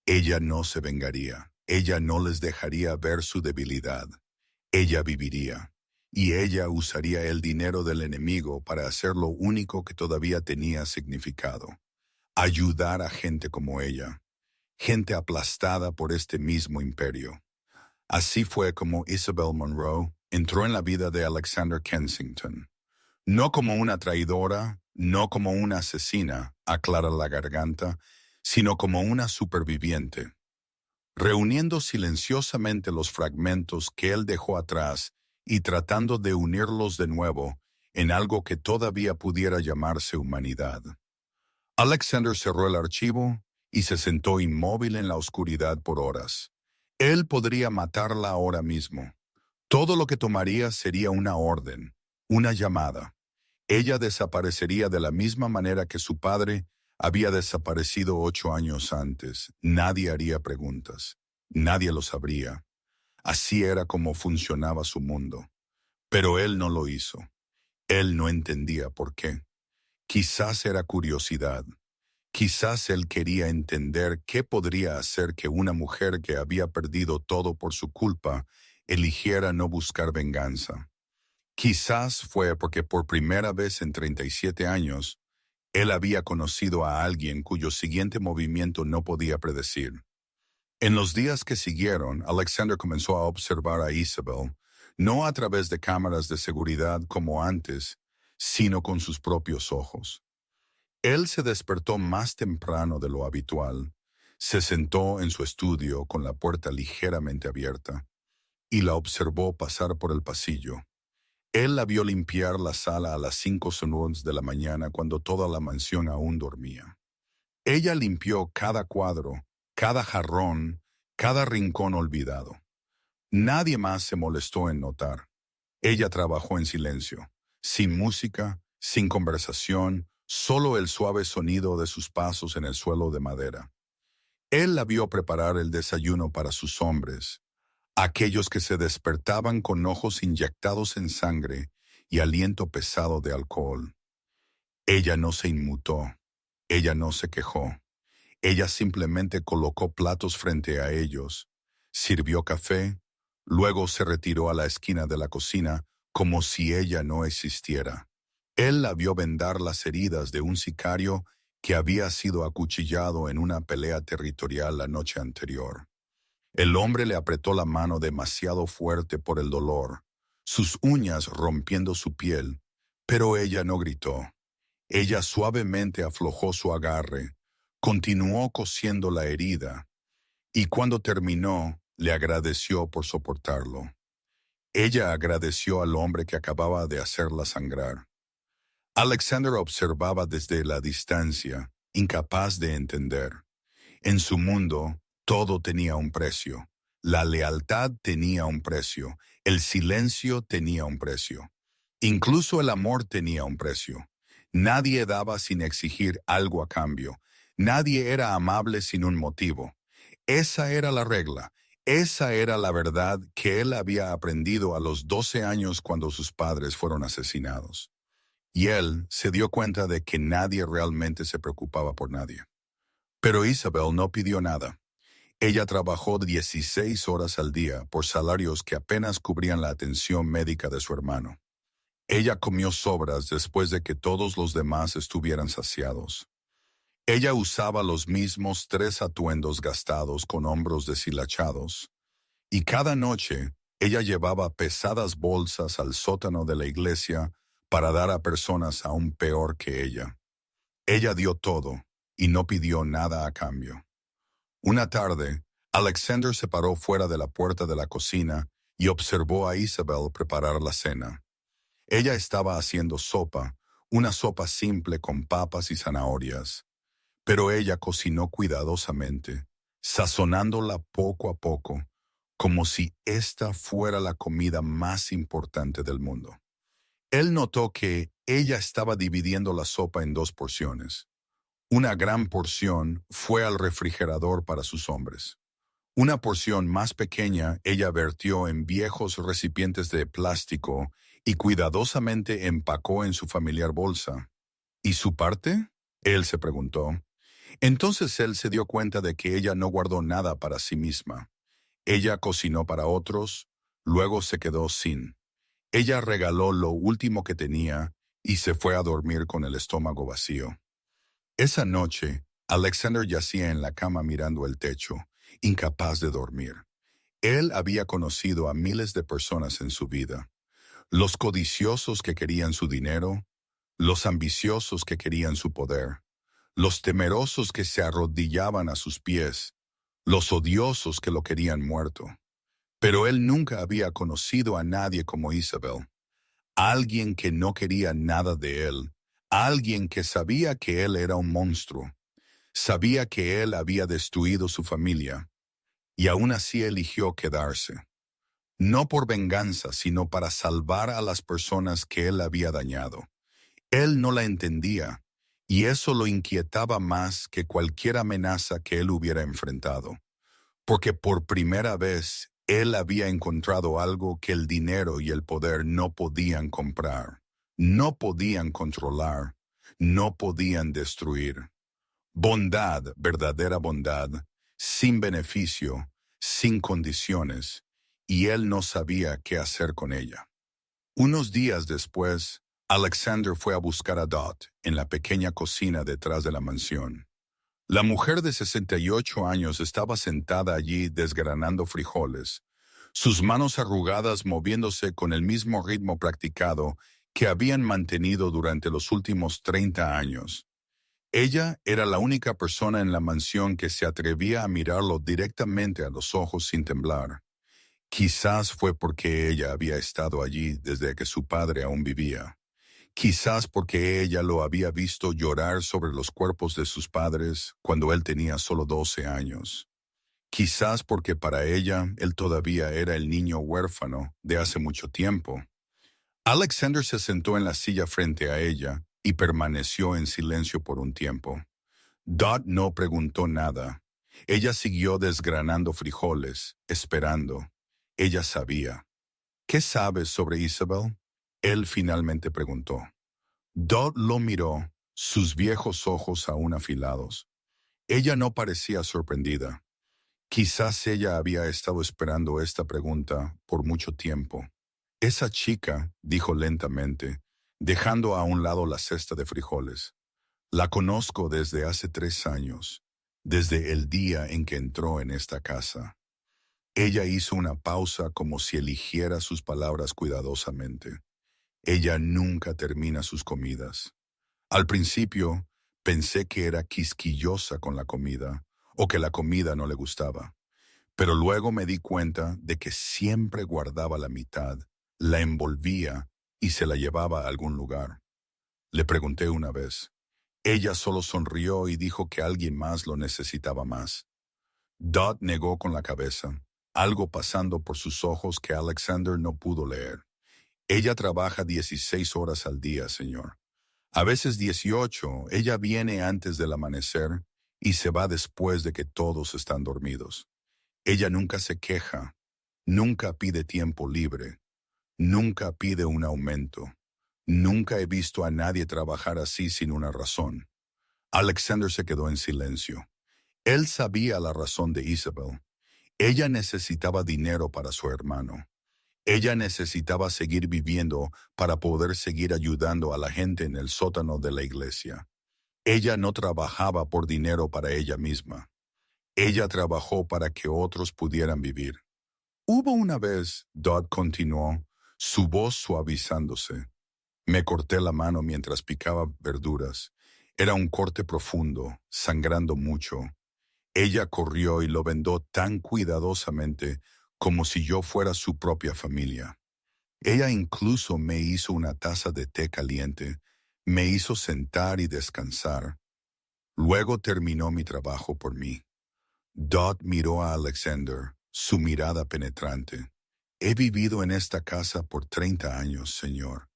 Ella no se vengaría. Ella no les dejaría ver su debilidad. Ella viviría. Y ella usaría el dinero del enemigo para hacer lo único que todavía tenía significado. Ayudar a gente como ella. Gente aplastada por este mismo imperio. Así fue como Isabel Monroe entró en la vida de Alexander Kensington. No como una traidora, no como una asesina, aclara la garganta, sino como una superviviente. Reuniendo silenciosamente los fragmentos que él dejó atrás y tratando de unirlos de nuevo en algo que todavía pudiera llamarse humanidad. Alexander cerró el archivo y se sentó inmóvil en la oscuridad por horas. Él podría matarla ahora mismo. Todo lo que tomaría sería una orden, una llamada. Ella desaparecería de la misma manera que su padre había desaparecido 8 años antes. Nadie haría preguntas. Nadie lo sabría. Así era como funcionaba su mundo. Pero él no lo hizo. Él no entendía por qué. Quizás era curiosidad. Quizás él quería entender qué podría hacer que una mujer que había perdido todo por su culpa eligiera no buscar venganza. Quizás fue porque por primera vez en 37 años, él había conocido a alguien cuyo siguiente movimiento no podía predecir. En los días que siguieron, Alexander comenzó a observar a Isabel, no a través de cámaras de seguridad como antes, sino con sus propios ojos. Él se despertó más temprano de lo habitual, se sentó en su estudio con la puerta ligeramente abierta y la observó pasar por el pasillo. Él la vio limpiar la sala a las 5:00 de la mañana cuando toda la mansión aún dormía. Ella limpió cada cuadro, cada jarrón, cada rincón olvidado. Nadie más se molestó en notar. Ella trabajó en silencio, sin música, sin conversación, solo el suave sonido de sus pasos en el suelo de madera. Él la vio preparar el desayuno para sus hombres, aquellos que se despertaban con ojos inyectados en sangre y aliento pesado de alcohol. Ella no se inmutó, ella no se quejó. Ella simplemente colocó platos frente a ellos, sirvió café, luego se retiró a la esquina de la cocina como si ella no existiera. Él la vio vendar las heridas de un sicario que había sido acuchillado en una pelea territorial la noche anterior. El hombre le apretó la mano demasiado fuerte por el dolor, sus uñas rompiendo su piel, pero ella no gritó. Ella suavemente aflojó su agarre, continuó cosiendo la herida, y cuando terminó, le agradeció por soportarlo. Ella agradeció al hombre que acababa de hacerla sangrar. Alexander observaba desde la distancia, incapaz de entender. En su mundo, todo tenía un precio. La lealtad tenía un precio. El silencio tenía un precio. Incluso el amor tenía un precio. Nadie daba sin exigir algo a cambio. Nadie era amable sin un motivo. Esa era la regla. Esa era la verdad que él había aprendido a los 12 años cuando sus padres fueron asesinados. Y él se dio cuenta de que nadie realmente se preocupaba por nadie. Pero Isabel no pidió nada. Ella trabajó 16 horas al día por salarios que apenas cubrían la atención médica de su hermano. Ella comió sobras después de que todos los demás estuvieran saciados. Ella usaba los mismos 3 atuendos gastados con hombros deshilachados, y cada noche ella llevaba pesadas bolsas al sótano de la iglesia para dar a personas aún peor que ella. Ella dio todo y no pidió nada a cambio. Una tarde, Alexander se paró fuera de la puerta de la cocina y observó a Isabel preparar la cena. Ella estaba haciendo sopa, una sopa simple con papas y zanahorias, pero ella cocinó cuidadosamente, sazonándola poco a poco, como si esta fuera la comida más importante del mundo. Él notó que ella estaba dividiendo la sopa en 2 porciones. Una gran porción fue al refrigerador para sus hombres. Una porción más pequeña ella vertió en viejos recipientes de plástico y cuidadosamente empacó en su familiar bolsa. ¿Y su parte? Él se preguntó. Entonces él se dio cuenta de que ella no guardó nada para sí misma. Ella cocinó para otros, luego se quedó sin. Ella regaló lo último que tenía y se fue a dormir con el estómago vacío. Esa noche, Alexander yacía en la cama mirando el techo, incapaz de dormir. Él había conocido a miles de personas en su vida. Los codiciosos que querían su dinero, los ambiciosos que querían su poder, los temerosos que se arrodillaban a sus pies, los odiosos que lo querían muerto. Pero él nunca había conocido a nadie como Isabel. Alguien que no quería nada de él, alguien que sabía que él era un monstruo, sabía que él había destruido su familia, y aún así eligió quedarse. No por venganza, sino para salvar a las personas que él había dañado. Él no la entendía, y eso lo inquietaba más que cualquier amenaza que él hubiera enfrentado, porque por primera vez él había encontrado algo que el dinero y el poder no podían comprar, no podían controlar, no podían destruir. Bondad, verdadera bondad, sin beneficio, sin condiciones, y él no sabía qué hacer con ella. Unos días después, Alexander fue a buscar a Dot en la pequeña cocina detrás de la mansión. La mujer de 68 años estaba sentada allí desgranando frijoles, sus manos arrugadas moviéndose con el mismo ritmo practicado que habían mantenido durante los últimos 30 años. Ella era la única persona en la mansión que se atrevía a mirarlo directamente a los ojos sin temblar. Quizás fue porque ella había estado allí desde que su padre aún vivía. Quizás porque ella lo había visto llorar sobre los cuerpos de sus padres cuando él tenía solo 12 años. Quizás porque para ella él todavía era el niño huérfano de hace mucho tiempo. Alexander se sentó en la silla frente a ella y permaneció en silencio por un tiempo. Dot no preguntó nada. Ella siguió desgranando frijoles, esperando. Ella sabía. ¿Qué sabes sobre Isabel? Él finalmente preguntó. Dot lo miró, sus viejos ojos aún afilados. Ella no parecía sorprendida. Quizás ella había estado esperando esta pregunta por mucho tiempo. Esa chica, dijo lentamente, dejando a un lado la cesta de frijoles. La conozco desde hace 3 años, desde el día en que entró en esta casa. Ella hizo una pausa como si eligiera sus palabras cuidadosamente. Ella nunca termina sus comidas. Al principio, pensé que era quisquillosa con la comida, o que la comida no le gustaba. Pero luego me di cuenta de que siempre guardaba la mitad, la envolvía y se la llevaba a algún lugar. Le pregunté una vez. Ella solo sonrió y dijo que alguien más lo necesitaba más. Dot negó con la cabeza, algo pasando por sus ojos que Alexander no pudo leer. Ella trabaja 16 horas al día, señor. A veces 18. Ella viene antes del amanecer y se va después de que todos están dormidos. Ella nunca se queja, nunca pide tiempo libre, nunca pide un aumento. Nunca he visto a nadie trabajar así sin una razón. Alexander se quedó en silencio. Él sabía la razón de Isabel. Ella necesitaba dinero para su hermano. Ella necesitaba seguir viviendo para poder seguir ayudando a la gente en el sótano de la iglesia. Ella no trabajaba por dinero para ella misma. Ella trabajó para que otros pudieran vivir. Hubo una vez, Dot continuó, su voz suavizándose. Me corté la mano mientras picaba verduras. Era un corte profundo, sangrando mucho. Ella corrió y lo vendó tan cuidadosamente como si yo fuera su propia familia. Ella incluso me hizo una taza de té caliente, me hizo sentar y descansar. Luego terminó mi trabajo por mí. Dot miró a Alexander, su mirada penetrante. He vivido en esta casa por 30 años, señor.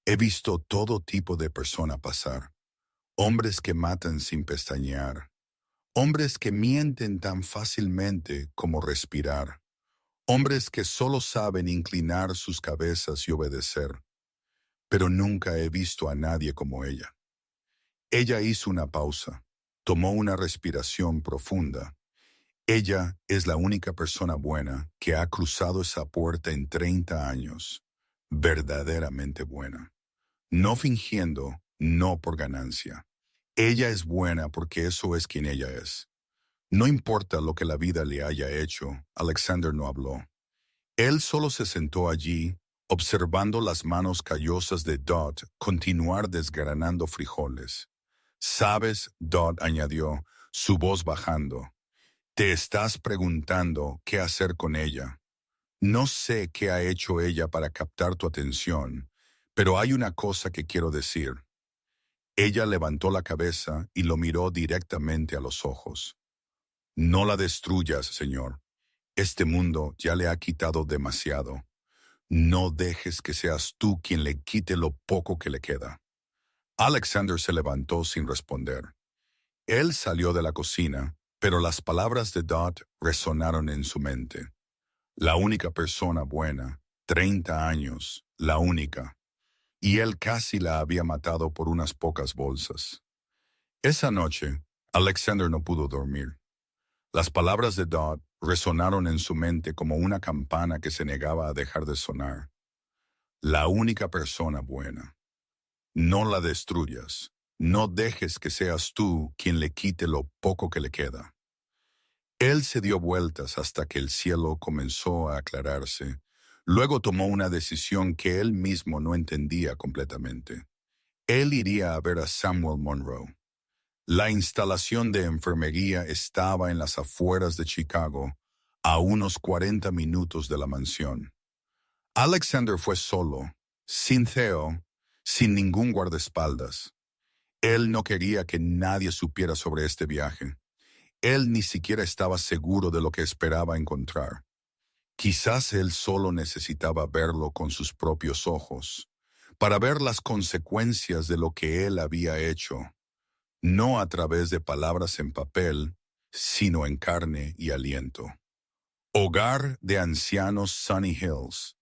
He visto todo tipo de persona pasar. Hombres que matan sin pestañear. Hombres que mienten tan fácilmente como respirar. Hombres que solo saben inclinar sus cabezas y obedecer. Pero nunca he visto a nadie como ella. Ella hizo una pausa, tomó una respiración profunda. Ella es la única persona buena que ha cruzado esa puerta en 30 años. Verdaderamente buena. No fingiendo, no por ganancia. Ella es buena porque eso es quien ella es. No importa lo que la vida le haya hecho, Alexander no habló. Él solo se sentó allí, observando las manos callosas de Dot continuar desgranando frijoles. «Sabes», Dot añadió, su voz bajando, «te estás preguntando qué hacer con ella. No sé qué ha hecho ella para captar tu atención, pero hay una cosa que quiero decir». Ella levantó la cabeza y lo miró directamente a los ojos. «No la destruyas, señor. Este mundo ya le ha quitado demasiado. No dejes que seas tú quien le quite lo poco que le queda». Alexander se levantó sin responder. Él salió de la cocina, pero las palabras de Dot resonaron en su mente. La única persona buena, 30 años, la única. Y él casi la había matado por unas pocas bolsas. Esa noche, Alexander no pudo dormir. Las palabras de Dot resonaron en su mente como una campana que se negaba a dejar de sonar. La única persona buena. No la destruyas. No dejes que seas tú quien le quite lo poco que le queda. Él se dio vueltas hasta que el cielo comenzó a aclararse. Luego tomó una decisión que él mismo no entendía completamente. Él iría a ver a Samuel Monroe. La instalación de enfermería estaba en las afueras de Chicago, a unos 40 minutos de la mansión. Alexander fue solo, sin Theo, sin ningún guardaespaldas. Él no quería que nadie supiera sobre este viaje. Él ni siquiera estaba seguro de lo que esperaba encontrar. Quizás él solo necesitaba verlo con sus propios ojos, para ver las consecuencias de lo que él había hecho, no a través de palabras en papel, sino en carne y aliento. Hogar de Ancianos Sunny Hills.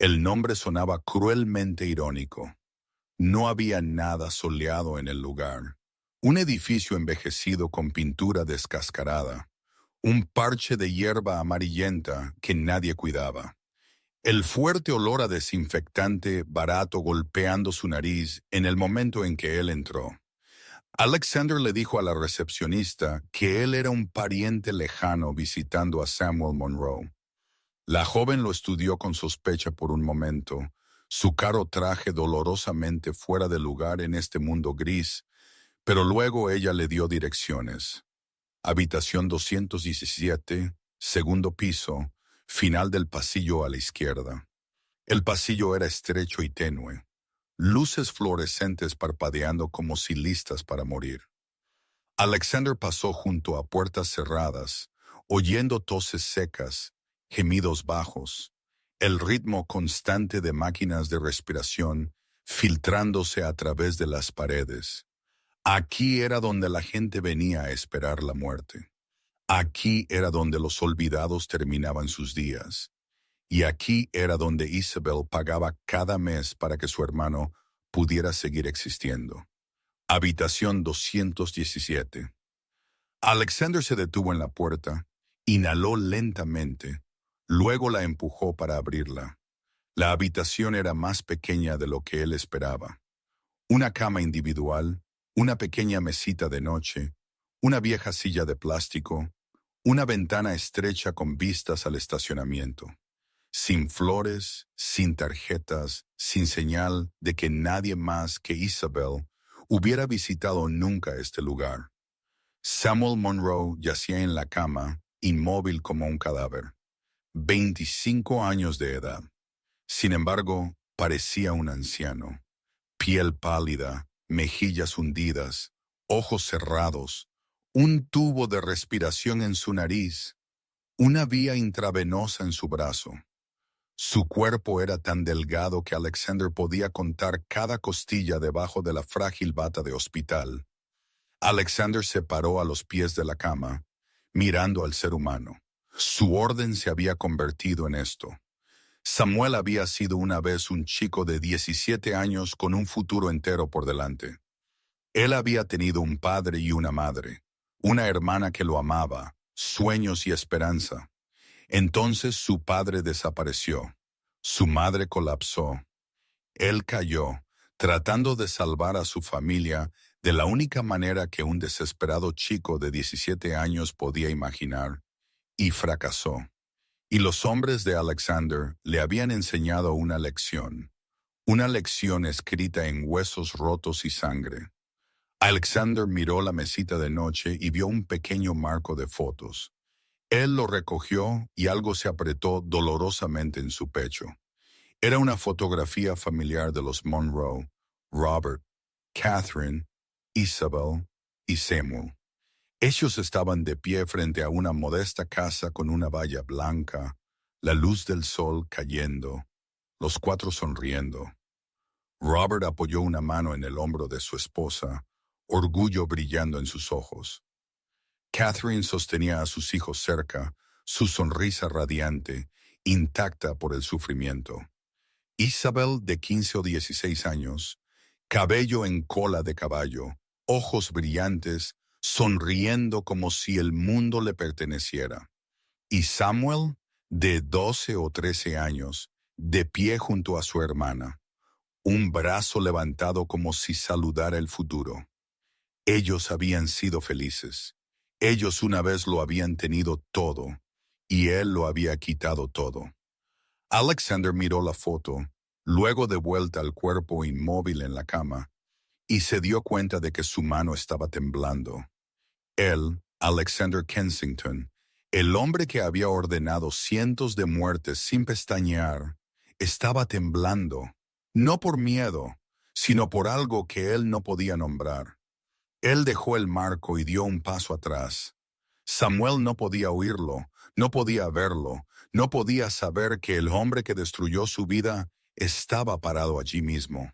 El nombre sonaba cruelmente irónico. No había nada soleado en el lugar. Un edificio envejecido con pintura descascarada. Un parche de hierba amarillenta que nadie cuidaba. El fuerte olor a desinfectante barato golpeando su nariz en el momento en que él entró. Alexander le dijo a la recepcionista que él era un pariente lejano visitando a Samuel Monroe. La joven lo estudió con sospecha por un momento, su caro traje dolorosamente fuera de lugar en este mundo gris, pero luego ella le dio direcciones. Habitación 217, segundo piso, final del pasillo a la izquierda. El pasillo era estrecho y tenue, luces fluorescentes parpadeando como si listas para morir. Alexander pasó junto a puertas cerradas, oyendo toses secas, gemidos bajos, el ritmo constante de máquinas de respiración filtrándose a través de las paredes. Aquí era donde la gente venía a esperar la muerte. Aquí era donde los olvidados terminaban sus días. Y aquí era donde Isabel pagaba cada mes para que su hermano pudiera seguir existiendo. Habitación 217. Alexander se detuvo en la puerta, inhaló lentamente, luego la empujó para abrirla. La habitación era más pequeña de lo que él esperaba. Una cama individual, una pequeña mesita de noche, una vieja silla de plástico, una ventana estrecha con vistas al estacionamiento. Sin flores, sin tarjetas, sin señal de que nadie más que Isabel hubiera visitado nunca este lugar. Samuel Monroe yacía en la cama, inmóvil como un cadáver. 25 años de edad. Sin embargo, parecía un anciano. Piel pálida, mejillas hundidas, ojos cerrados, un tubo de respiración en su nariz, una vía intravenosa en su brazo. Su cuerpo era tan delgado que Alexander podía contar cada costilla debajo de la frágil bata de hospital. Alexander se paró a los pies de la cama, mirando al ser humano. Su orden se había convertido en esto. Samuel había sido una vez un chico de 17 años con un futuro entero por delante. Él había tenido un padre y una madre, una hermana que lo amaba, sueños y esperanza. Entonces su padre desapareció. Su madre colapsó. Él cayó, tratando de salvar a su familia de la única manera que un desesperado chico de 17 años podía imaginar, y fracasó. Y los hombres de Alexander le habían enseñado una lección escrita en huesos rotos y sangre. Alexander miró la mesita de noche y vio un pequeño marco de fotos. Él lo recogió y algo se apretó dolorosamente en su pecho. Era una fotografía familiar de los Monroe, Robert, Catherine, Isabel y Samuel. Ellos estaban de pie frente a una modesta casa con una valla blanca, la luz del sol cayendo, los cuatro sonriendo. Robert apoyó una mano en el hombro de su esposa, orgullo brillando en sus ojos. Catherine sostenía a sus hijos cerca, su sonrisa radiante, intacta por el sufrimiento. Isabel, de 15 o 16 años, cabello en cola de caballo, ojos brillantes, sonriendo como si el mundo le perteneciera. Y Samuel, de 12 o 13 años, de pie junto a su hermana, un brazo levantado como si saludara el futuro. Ellos habían sido felices. Ellos una vez lo habían tenido todo, y él lo había quitado todo. Alexander miró la foto, luego de vuelta al cuerpo inmóvil en la cama, y se dio cuenta de que su mano estaba temblando. Él, Alexander Kensington, el hombre que había ordenado cientos de muertes sin pestañear, estaba temblando, no por miedo, sino por algo que él no podía nombrar. Él dejó el marco y dio un paso atrás. Samuel no podía oírlo, no podía verlo, no podía saber que el hombre que destruyó su vida estaba parado allí mismo.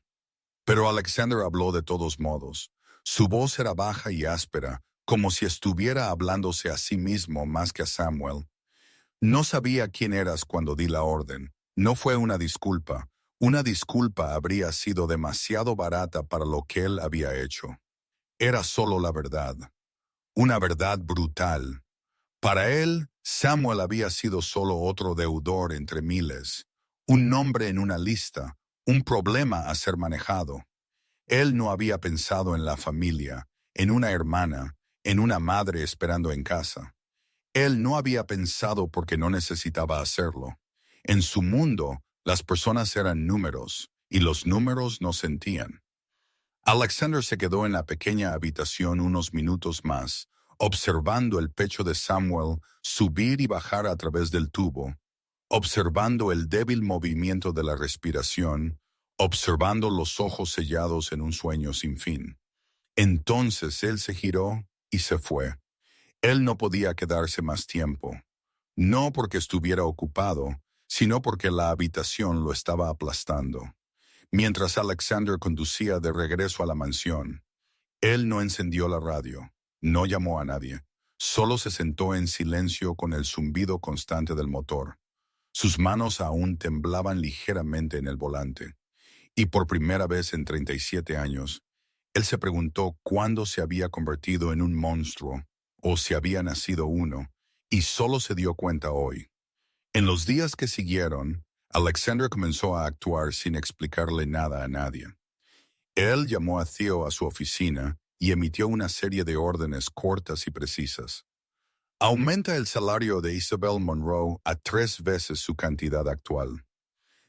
Pero Alexander habló de todos modos. Su voz era baja y áspera, como si estuviera hablándose a sí mismo más que a Samuel. No sabía quién eras cuando di la orden. No fue una disculpa. Una disculpa habría sido demasiado barata para lo que él había hecho. Era solo la verdad. Una verdad brutal. Para él, Samuel había sido solo otro deudor entre miles. un nombre en una lista, un problema a ser manejado. Él no había pensado en la familia, en una hermana, en una madre esperando en casa. Él no había pensado porque no necesitaba hacerlo. En su mundo, las personas eran números, y los números no sentían. Alexander se quedó en la pequeña habitación unos minutos más, observando el pecho de Samuel subir y bajar a través del tubo, observando el débil movimiento de la respiración, observando los ojos sellados en un sueño sin fin. Entonces él se giró y se fue. Él no podía quedarse más tiempo, no porque estuviera ocupado, sino porque la habitación lo estaba aplastando. Mientras Alexander conducía de regreso a la mansión, él no encendió la radio, no llamó a nadie, solo se sentó en silencio con el zumbido constante del motor. Sus manos aún temblaban ligeramente en el volante, y por primera vez en 37 años, él se preguntó cuándo se había convertido en un monstruo, o si había nacido uno, y solo se dio cuenta hoy. En los días que siguieron, Alexander comenzó a actuar sin explicarle nada a nadie. Él llamó a Theo a su oficina y emitió una serie de órdenes cortas y precisas. Aumenta el salario de Isabel Monroe a 3 veces su cantidad actual,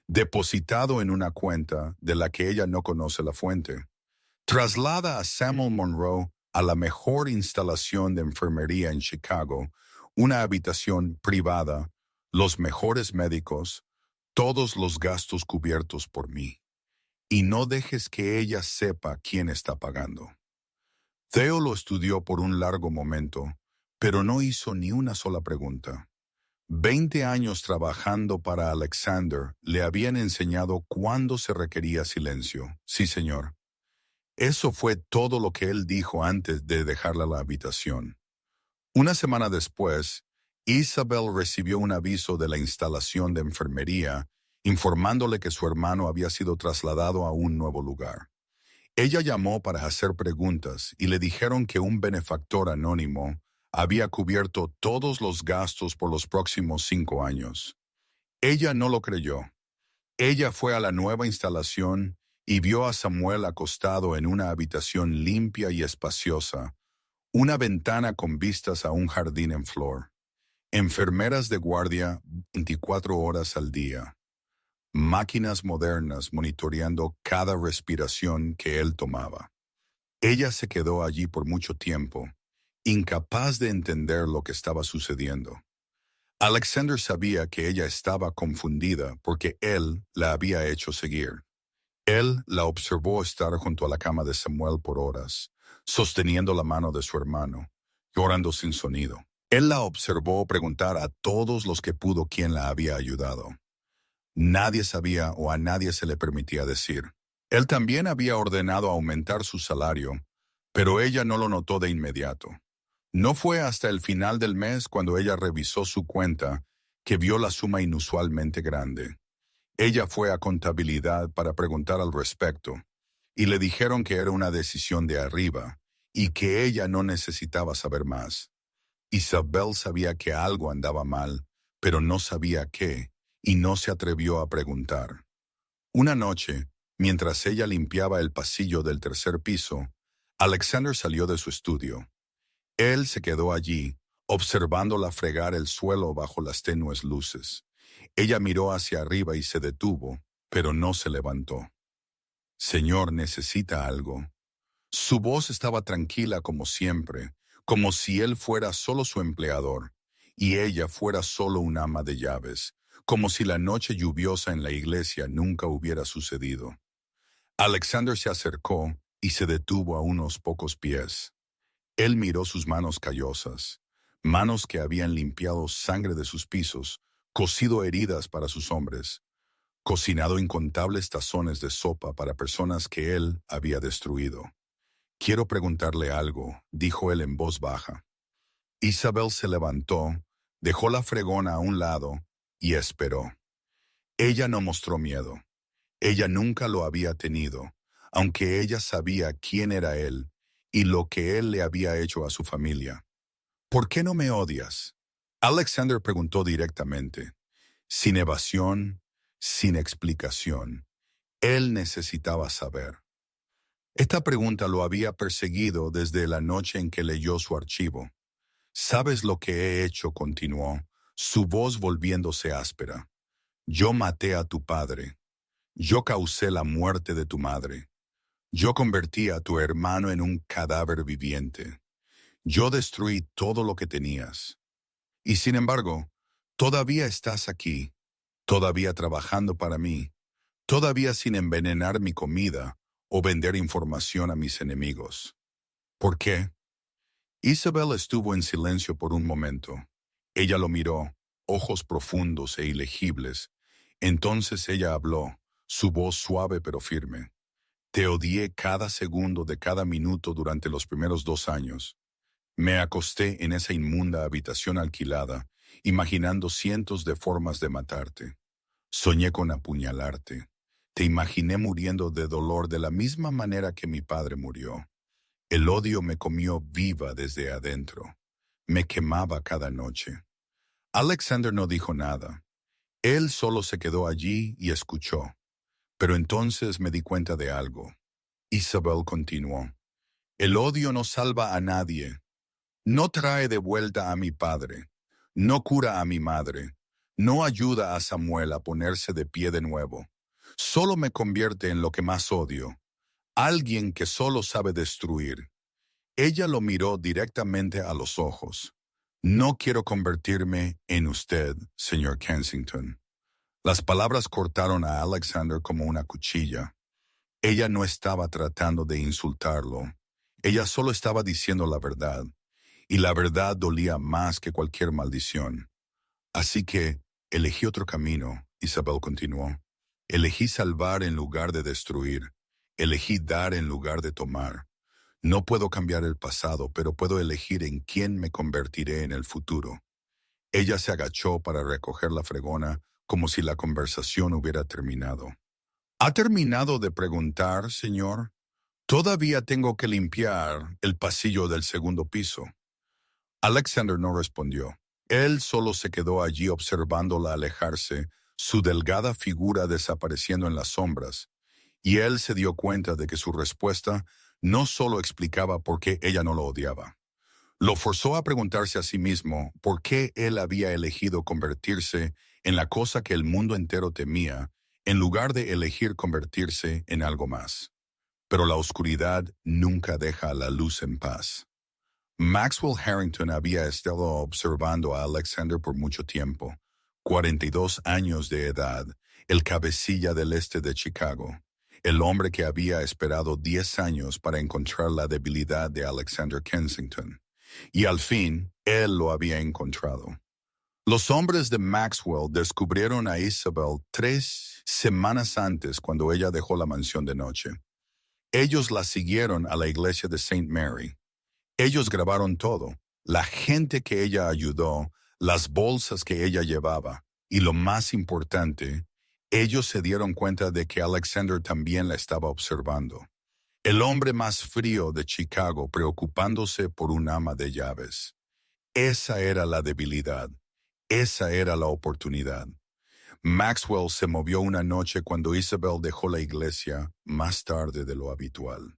depositado en una cuenta de la que ella no conoce la fuente. Traslada a Samuel Monroe a la mejor instalación de enfermería en Chicago, una habitación privada, los mejores médicos, todos los gastos cubiertos por mí. Y no dejes que ella sepa quién está pagando. Theo lo estudió por un largo momento, pero no hizo ni una sola pregunta. 20 años trabajando para Alexander le habían enseñado cuándo se requería silencio. Sí, señor. Eso fue todo lo que él dijo antes de dejarla la habitación. Una semana después, Isabel recibió un aviso de la instalación de enfermería informándole que su hermano había sido trasladado a un nuevo lugar. Ella llamó para hacer preguntas y le dijeron que un benefactor anónimo había cubierto todos los gastos por los próximos 5 años. Ella no lo creyó. Ella fue a la nueva instalación y vio a Samuel acostado en una habitación limpia y espaciosa, una ventana con vistas a un jardín en flor, enfermeras de guardia 24 horas al día, máquinas modernas monitoreando cada respiración que él tomaba. Ella se quedó allí por mucho tiempo, incapaz de entender lo que estaba sucediendo. Alexander sabía que ella estaba confundida porque él la había hecho seguir. Él la observó estar junto a la cama de Samuel por horas, sosteniendo la mano de su hermano, llorando sin sonido. Él la observó preguntar a todos los que pudo quién la había ayudado. Nadie sabía o a nadie se le permitía decir. Él también había ordenado aumentar su salario, pero ella no lo notó de inmediato. No fue hasta el final del mes cuando ella revisó su cuenta que vio la suma inusualmente grande. Ella fue a contabilidad para preguntar al respecto, y le dijeron que era una decisión de arriba y que ella no necesitaba saber más. Isabel sabía que algo andaba mal, pero no sabía qué, y no se atrevió a preguntar. Una noche, mientras ella limpiaba el pasillo del 3er piso, Alexander salió de su estudio. Él se quedó allí, observándola fregar el suelo bajo las tenues luces. Ella miró hacia arriba y se detuvo, pero no se levantó. Señor, necesita algo. Su voz estaba tranquila como siempre, como si él fuera solo su empleador, y ella fuera solo un ama de llaves, como si la noche lluviosa en la iglesia nunca hubiera sucedido. Alexander se acercó y se detuvo a unos pocos pies. Él miró sus manos callosas, manos que habían limpiado sangre de sus pisos, cosido heridas para sus hombres, cocinado incontables tazones de sopa para personas que él había destruido. Quiero preguntarle algo, dijo él en voz baja. Isabel se levantó, dejó la fregona a un lado y esperó. Ella no mostró miedo. Ella nunca lo había tenido, aunque ella sabía quién era él y lo que él le había hecho a su familia. ¿Por qué no me odias? Alexander preguntó directamente, sin evasión, sin explicación. Él necesitaba saber. Esta pregunta lo había perseguido desde la noche en que leyó su archivo. «¿Sabes lo que he hecho?», continuó, su voz volviéndose áspera. «Yo maté a tu padre. Yo causé la muerte de tu madre. Yo convertí a tu hermano en un cadáver viviente. Yo destruí todo lo que tenías. Y sin embargo, todavía estás aquí, todavía trabajando para mí, todavía sin envenenar mi comida o vender información a mis enemigos. ¿Por qué?». Isabel estuvo en silencio por un momento. Ella lo miró, ojos profundos e ilegibles. Entonces ella habló, su voz suave pero firme. «Te odié cada segundo de cada minuto durante los primeros 2 años. Me acosté en esa inmunda habitación alquilada, imaginando cientos de formas de matarte. Soñé con apuñalarte. Te imaginé muriendo de dolor de la misma manera que mi padre murió. El odio me comió viva desde adentro. Me quemaba cada noche». Alexander no dijo nada. Él solo se quedó allí y escuchó. Pero entonces me di cuenta de algo. Isabel continuó. «El odio no salva a nadie. No trae de vuelta a mi padre. No cura a mi madre. No ayuda a Samuel a ponerse de pie de nuevo. Solo me convierte en lo que más odio. Alguien que solo sabe destruir». Ella lo miró directamente a los ojos. «No quiero convertirme en usted, señor Kensington». Las palabras cortaron a Alexander como una cuchilla. Ella no estaba tratando de insultarlo. Ella solo estaba diciendo la verdad. Y la verdad dolía más que cualquier maldición. «Así que elegí otro camino», Isabel continuó. «Elegí salvar en lugar de destruir. Elegí dar en lugar de tomar. No puedo cambiar el pasado, pero puedo elegir en quién me convertiré en el futuro». Ella se agachó para recoger la fregona como si la conversación hubiera terminado. «¿Ha terminado de preguntar, señor? Todavía tengo que limpiar el pasillo del segundo piso». Alexander no respondió. Él solo se quedó allí observándola alejarse, su delgada figura desapareciendo en las sombras, y él se dio cuenta de que su respuesta no solo explicaba por qué ella no lo odiaba. Lo forzó a preguntarse a sí mismo por qué él había elegido convertirse en la cosa que el mundo entero temía, en lugar de elegir convertirse en algo más. Pero la oscuridad nunca deja a la luz en paz. Maxwell Harrington había estado observando a Alexander por mucho tiempo, 42 años de edad, el cabecilla del este de Chicago, el hombre que había esperado 10 años para encontrar la debilidad de Alexander Kensington. Y al fin, él lo había encontrado. Los hombres de Maxwell descubrieron a Isabel 3 semanas antes cuando ella dejó la mansión de noche. Ellos la siguieron a la iglesia de St. Mary. Ellos grabaron todo, la gente que ella ayudó, las bolsas que ella llevaba, y lo más importante, ellos se dieron cuenta de que Alexander también la estaba observando. El hombre más frío de Chicago preocupándose por un ama de llaves. Esa era la debilidad. Esa era la oportunidad. Maxwell se movió una noche cuando Isabel dejó la iglesia más tarde de lo habitual.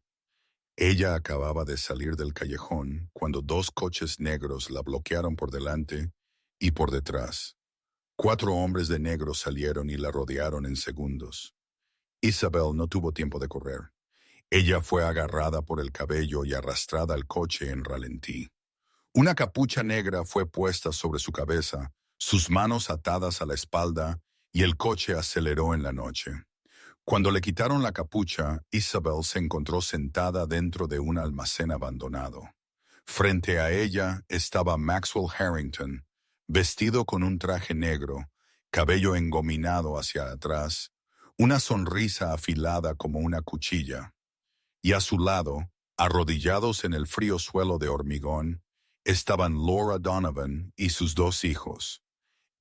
Ella acababa de salir del callejón cuando 2 coches negros la bloquearon por delante y por detrás. 4 hombres de negro salieron y la rodearon en segundos. Isabel no tuvo tiempo de correr. Ella fue agarrada por el cabello y arrastrada al coche en ralentí. Una capucha negra fue puesta sobre su cabeza, sus manos atadas a la espalda, y el coche aceleró en la noche. Cuando le quitaron la capucha, Isabel se encontró sentada dentro de un almacén abandonado. Frente a ella estaba Maxwell Harrington, vestido con un traje negro, cabello engominado hacia atrás, una sonrisa afilada como una cuchilla. Y a su lado, arrodillados en el frío suelo de hormigón, estaban Laura Donovan y sus 2 hijos.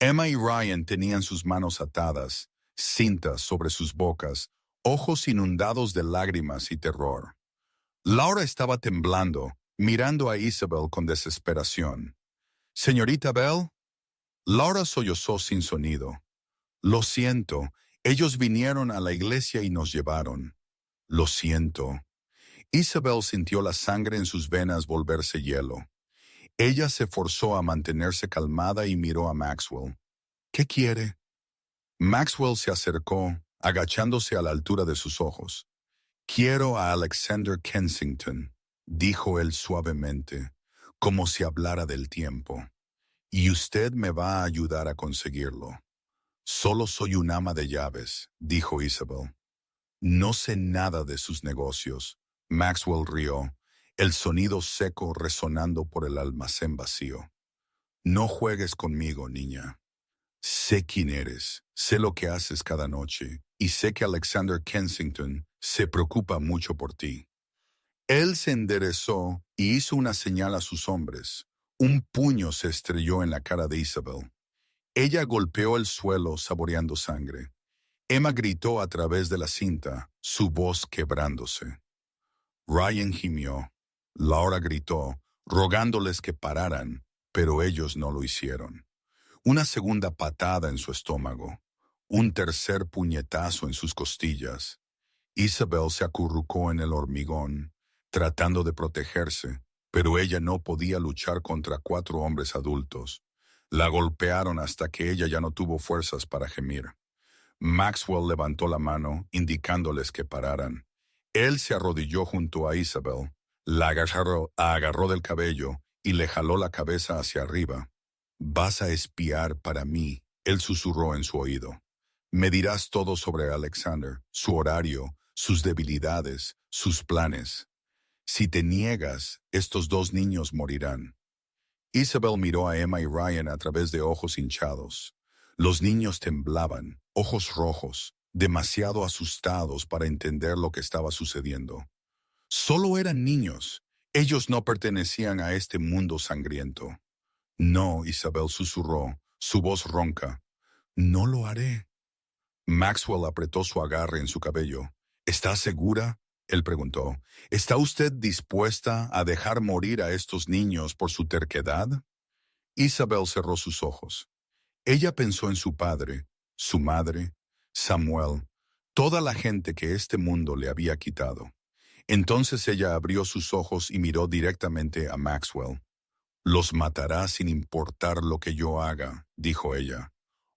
Emma y Ryan tenían sus manos atadas, cintas sobre sus bocas, ojos inundados de lágrimas y terror. Laura estaba temblando, mirando a Isabel con desesperación. «Señorita Bell». Laura sollozó sin sonido. «Lo siento, Ellos vinieron a la iglesia y nos llevaron. Lo siento. Isabel sintió la sangre en sus venas volverse hielo. Ella se forzó a mantenerse calmada y miró a Maxwell. ¿Qué quiere? Maxwell se acercó, agachándose a la altura de sus ojos. Quiero a Alexander Kensington, dijo él suavemente, como si hablara del tiempo. Y usted me va a ayudar a conseguirlo. Solo soy un ama de llaves, dijo Isabel. No sé nada de sus negocios. Maxwell rió, el sonido seco resonando por el almacén vacío. No juegues conmigo, niña. Sé quién eres, sé lo que haces cada noche, y sé que Alexander Kensington se preocupa mucho por ti. Él se enderezó y hizo una señal a sus hombres. Un puño se estrelló en la cara de Isabel. Ella golpeó el suelo saboreando sangre. Emma gritó a través de la cinta, su voz quebrándose. Ryan gimió. Laura gritó, rogándoles que pararan, pero ellos no lo hicieron. Una segunda patada en su estómago. Un tercer puñetazo en sus costillas. Isabel se acurrucó en el hormigón, tratando de protegerse, pero ella no podía luchar contra 4 hombres adultos. La golpearon hasta que ella ya no tuvo fuerzas para gemir. Maxwell levantó la mano, indicándoles que pararan. Él se arrodilló junto a Isabel, la agarró del cabello y le jaló la cabeza hacia arriba. «Vas a espiar para mí», él susurró en su oído. «Me dirás todo sobre Alexander, su horario, sus debilidades, sus planes. Si te niegas, estos 2 niños morirán». Isabel miró a Emma y Ryan a través de ojos hinchados. Los niños temblaban, ojos rojos, demasiado asustados para entender lo que estaba sucediendo. Solo eran niños. Ellos no pertenecían a este mundo sangriento. «No», Isabel susurró, su voz ronca. «No lo haré». Maxwell apretó su agarre en su cabello. «¿Está segura?», él preguntó. «¿Está usted dispuesta a dejar morir a estos niños por su terquedad?» Isabel cerró sus ojos. Ella pensó en su padre, su madre, Samuel, toda la gente que este mundo le había quitado. Entonces ella abrió sus ojos y miró directamente a Maxwell. «Los matará sin importar lo que yo haga», dijo ella.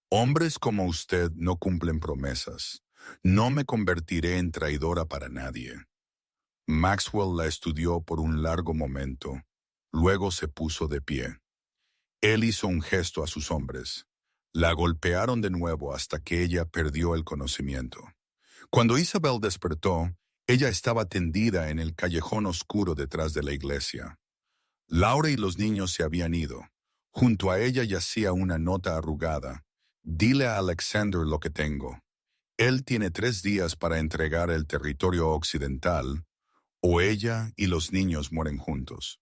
«Hombres como usted no cumplen promesas. No me convertiré en traidora para nadie». Maxwell la estudió por un largo momento. Luego se puso de pie. Él hizo un gesto a sus hombres. La golpearon de nuevo hasta que ella perdió el conocimiento. Cuando Isabel despertó, ella estaba tendida en el callejón oscuro detrás de la iglesia. Laura y los niños se habían ido. Junto a ella yacía una nota arrugada. «Dile a Alexander lo que tengo. Él tiene 3 días para entregar el territorio occidental, o ella y los niños mueren juntos».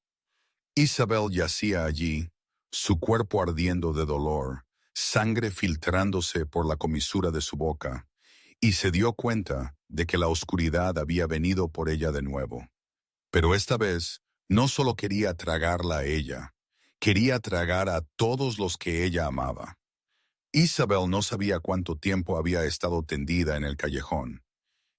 Isabel yacía allí, su cuerpo ardiendo de dolor, sangre filtrándose por la comisura de su boca, y se dio cuenta de que la oscuridad había venido por ella de nuevo. Pero esta vez, no solo quería tragarla a ella, quería tragar a todos los que ella amaba. Isabel no sabía cuánto tiempo había estado tendida en el callejón.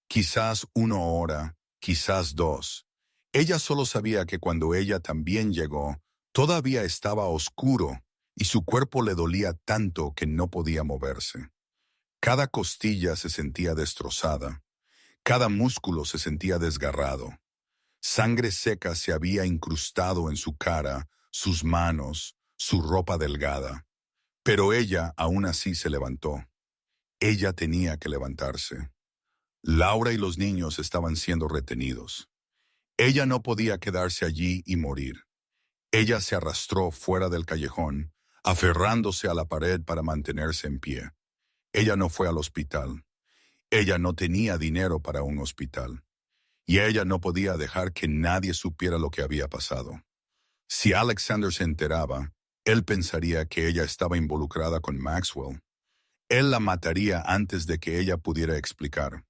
Quizás 1 hora, quizás 2. Ella solo sabía que cuando ella también llegó, todavía estaba oscuro y su cuerpo le dolía tanto que no podía moverse. Cada costilla se sentía destrozada, cada músculo se sentía desgarrado. Sangre seca se había incrustado en su cara, sus manos, su ropa delgada. Pero ella aún así se levantó. Ella tenía que levantarse. Laura y los niños estaban siendo retenidos. Ella no podía quedarse allí y morir. Ella se arrastró fuera del callejón, aferrándose a la pared para mantenerse en pie. Ella no fue al hospital. Ella no tenía dinero para un hospital. Y ella no podía dejar que nadie supiera lo que había pasado. Si Alexander se enteraba, él pensaría que ella estaba involucrada con Maxwell. Él la mataría antes de que ella pudiera explicar.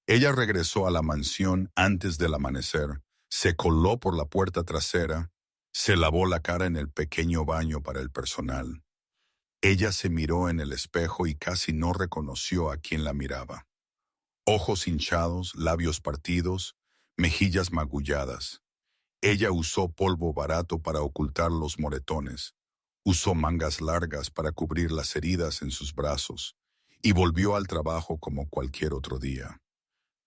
Ella regresó a la mansión antes del amanecer, se coló por la puerta trasera, se lavó la cara en el pequeño baño para el personal. Ella se miró en el espejo y casi no reconoció a quien la miraba. Ojos hinchados, labios partidos, mejillas magulladas. Ella usó polvo barato para ocultar los moretones, usó mangas largas para cubrir las heridas en sus brazos, y volvió al trabajo como cualquier otro día.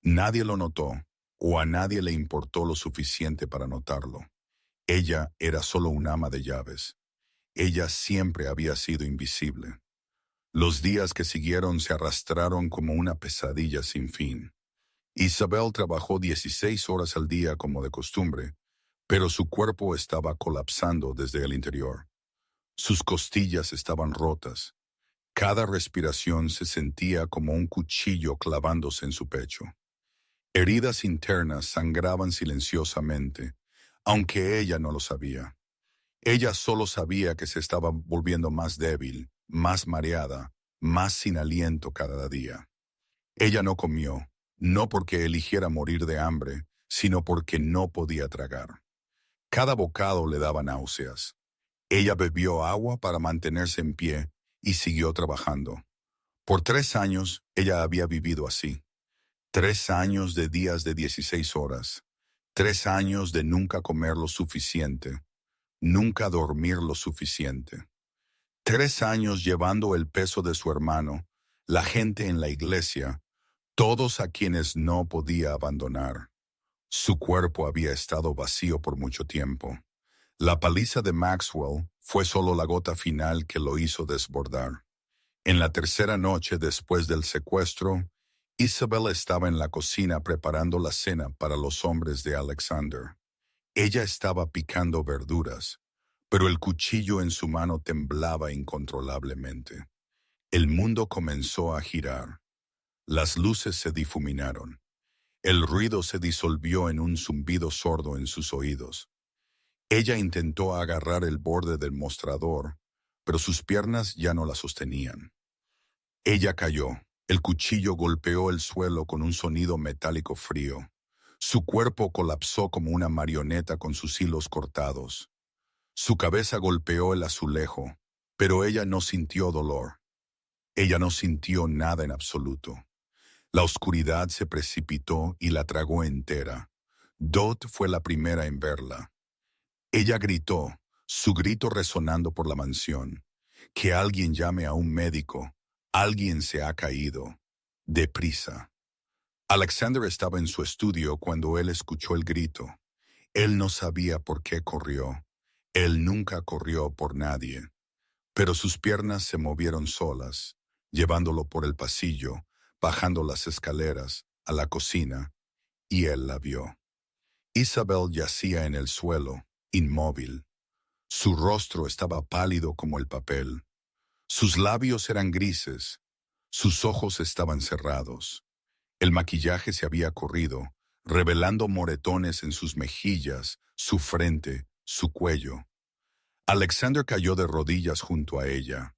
Nadie lo notó, o a nadie le importó lo suficiente para notarlo. Ella era solo un ama de llaves. Ella siempre había sido invisible. Los días que siguieron se arrastraron como una pesadilla sin fin. Isabel trabajó 16 horas al día como de costumbre, pero su cuerpo estaba colapsando desde el interior. Sus costillas estaban rotas. Cada respiración se sentía como un cuchillo clavándose en su pecho. Heridas internas sangraban silenciosamente, aunque ella no lo sabía. Ella solo sabía que se estaba volviendo más débil, más mareada, más sin aliento cada día. Ella no comió, no porque eligiera morir de hambre, sino porque no podía tragar. Cada bocado le daba náuseas. Ella bebió agua para mantenerse en pie y siguió trabajando. Por 3 años ella había vivido así. 3 años de días de 16 horas. 3 años de nunca comer lo suficiente. Nunca dormir lo suficiente. 3 años llevando el peso de su hermano, la gente en la iglesia, todos a quienes no podía abandonar. Su cuerpo había estado vacío por mucho tiempo. La paliza de Maxwell fue solo la gota final que lo hizo desbordar. En la tercera noche después del secuestro, Isabel estaba en la cocina preparando la cena para los hombres de Alexander. Ella estaba picando verduras, pero el cuchillo en su mano temblaba incontrolablemente. El mundo comenzó a girar. Las luces se difuminaron. El ruido se disolvió en un zumbido sordo en sus oídos. Ella intentó agarrar el borde del mostrador, pero sus piernas ya no la sostenían. Ella cayó. El cuchillo golpeó el suelo con un sonido metálico frío. Su cuerpo colapsó como una marioneta con sus hilos cortados. Su cabeza golpeó el azulejo, pero ella no sintió dolor. Ella no sintió nada en absoluto. La oscuridad se precipitó y la tragó entera. Dot fue la primera en verla. Ella gritó, su grito resonando por la mansión. Que alguien llame a un médico. Alguien se ha caído. Deprisa. Alexander estaba en su estudio cuando él escuchó el grito. Él no sabía por qué corrió. Él nunca corrió por nadie. Pero sus piernas se movieron solas, llevándolo por el pasillo, bajando las escaleras, a la cocina, y él la vio. Isabel yacía en el suelo, inmóvil. Su rostro estaba pálido como el papel. Sus labios eran grises. Sus ojos estaban cerrados. El maquillaje se había corrido, revelando moretones en sus mejillas, su frente, su cuello. Alexander cayó de rodillas junto a ella,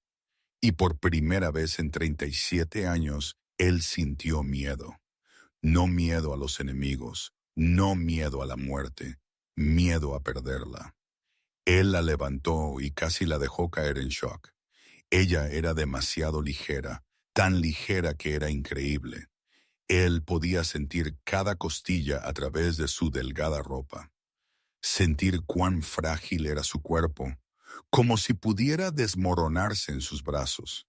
y por primera vez en 37 años, él sintió miedo. No miedo a los enemigos, no miedo a la muerte, miedo a perderla. Él la levantó y casi la dejó caer en shock. Ella era demasiado ligera, tan ligera que era increíble. Él podía sentir cada costilla a través de su delgada ropa. Sentir cuán frágil era su cuerpo, como si pudiera desmoronarse en sus brazos.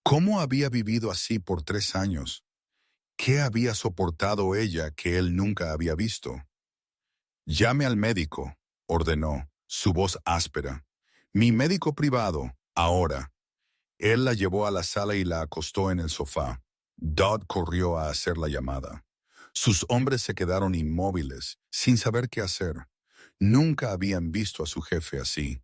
¿Cómo había vivido así por 3 años? ¿Qué había soportado ella que él nunca había visto? Llame al médico, ordenó, su voz áspera. Mi médico privado, ahora. Él la llevó a la sala y la acostó en el sofá. Dodd corrió a hacer la llamada. Sus hombres se quedaron inmóviles, sin saber qué hacer. Nunca habían visto a su jefe así.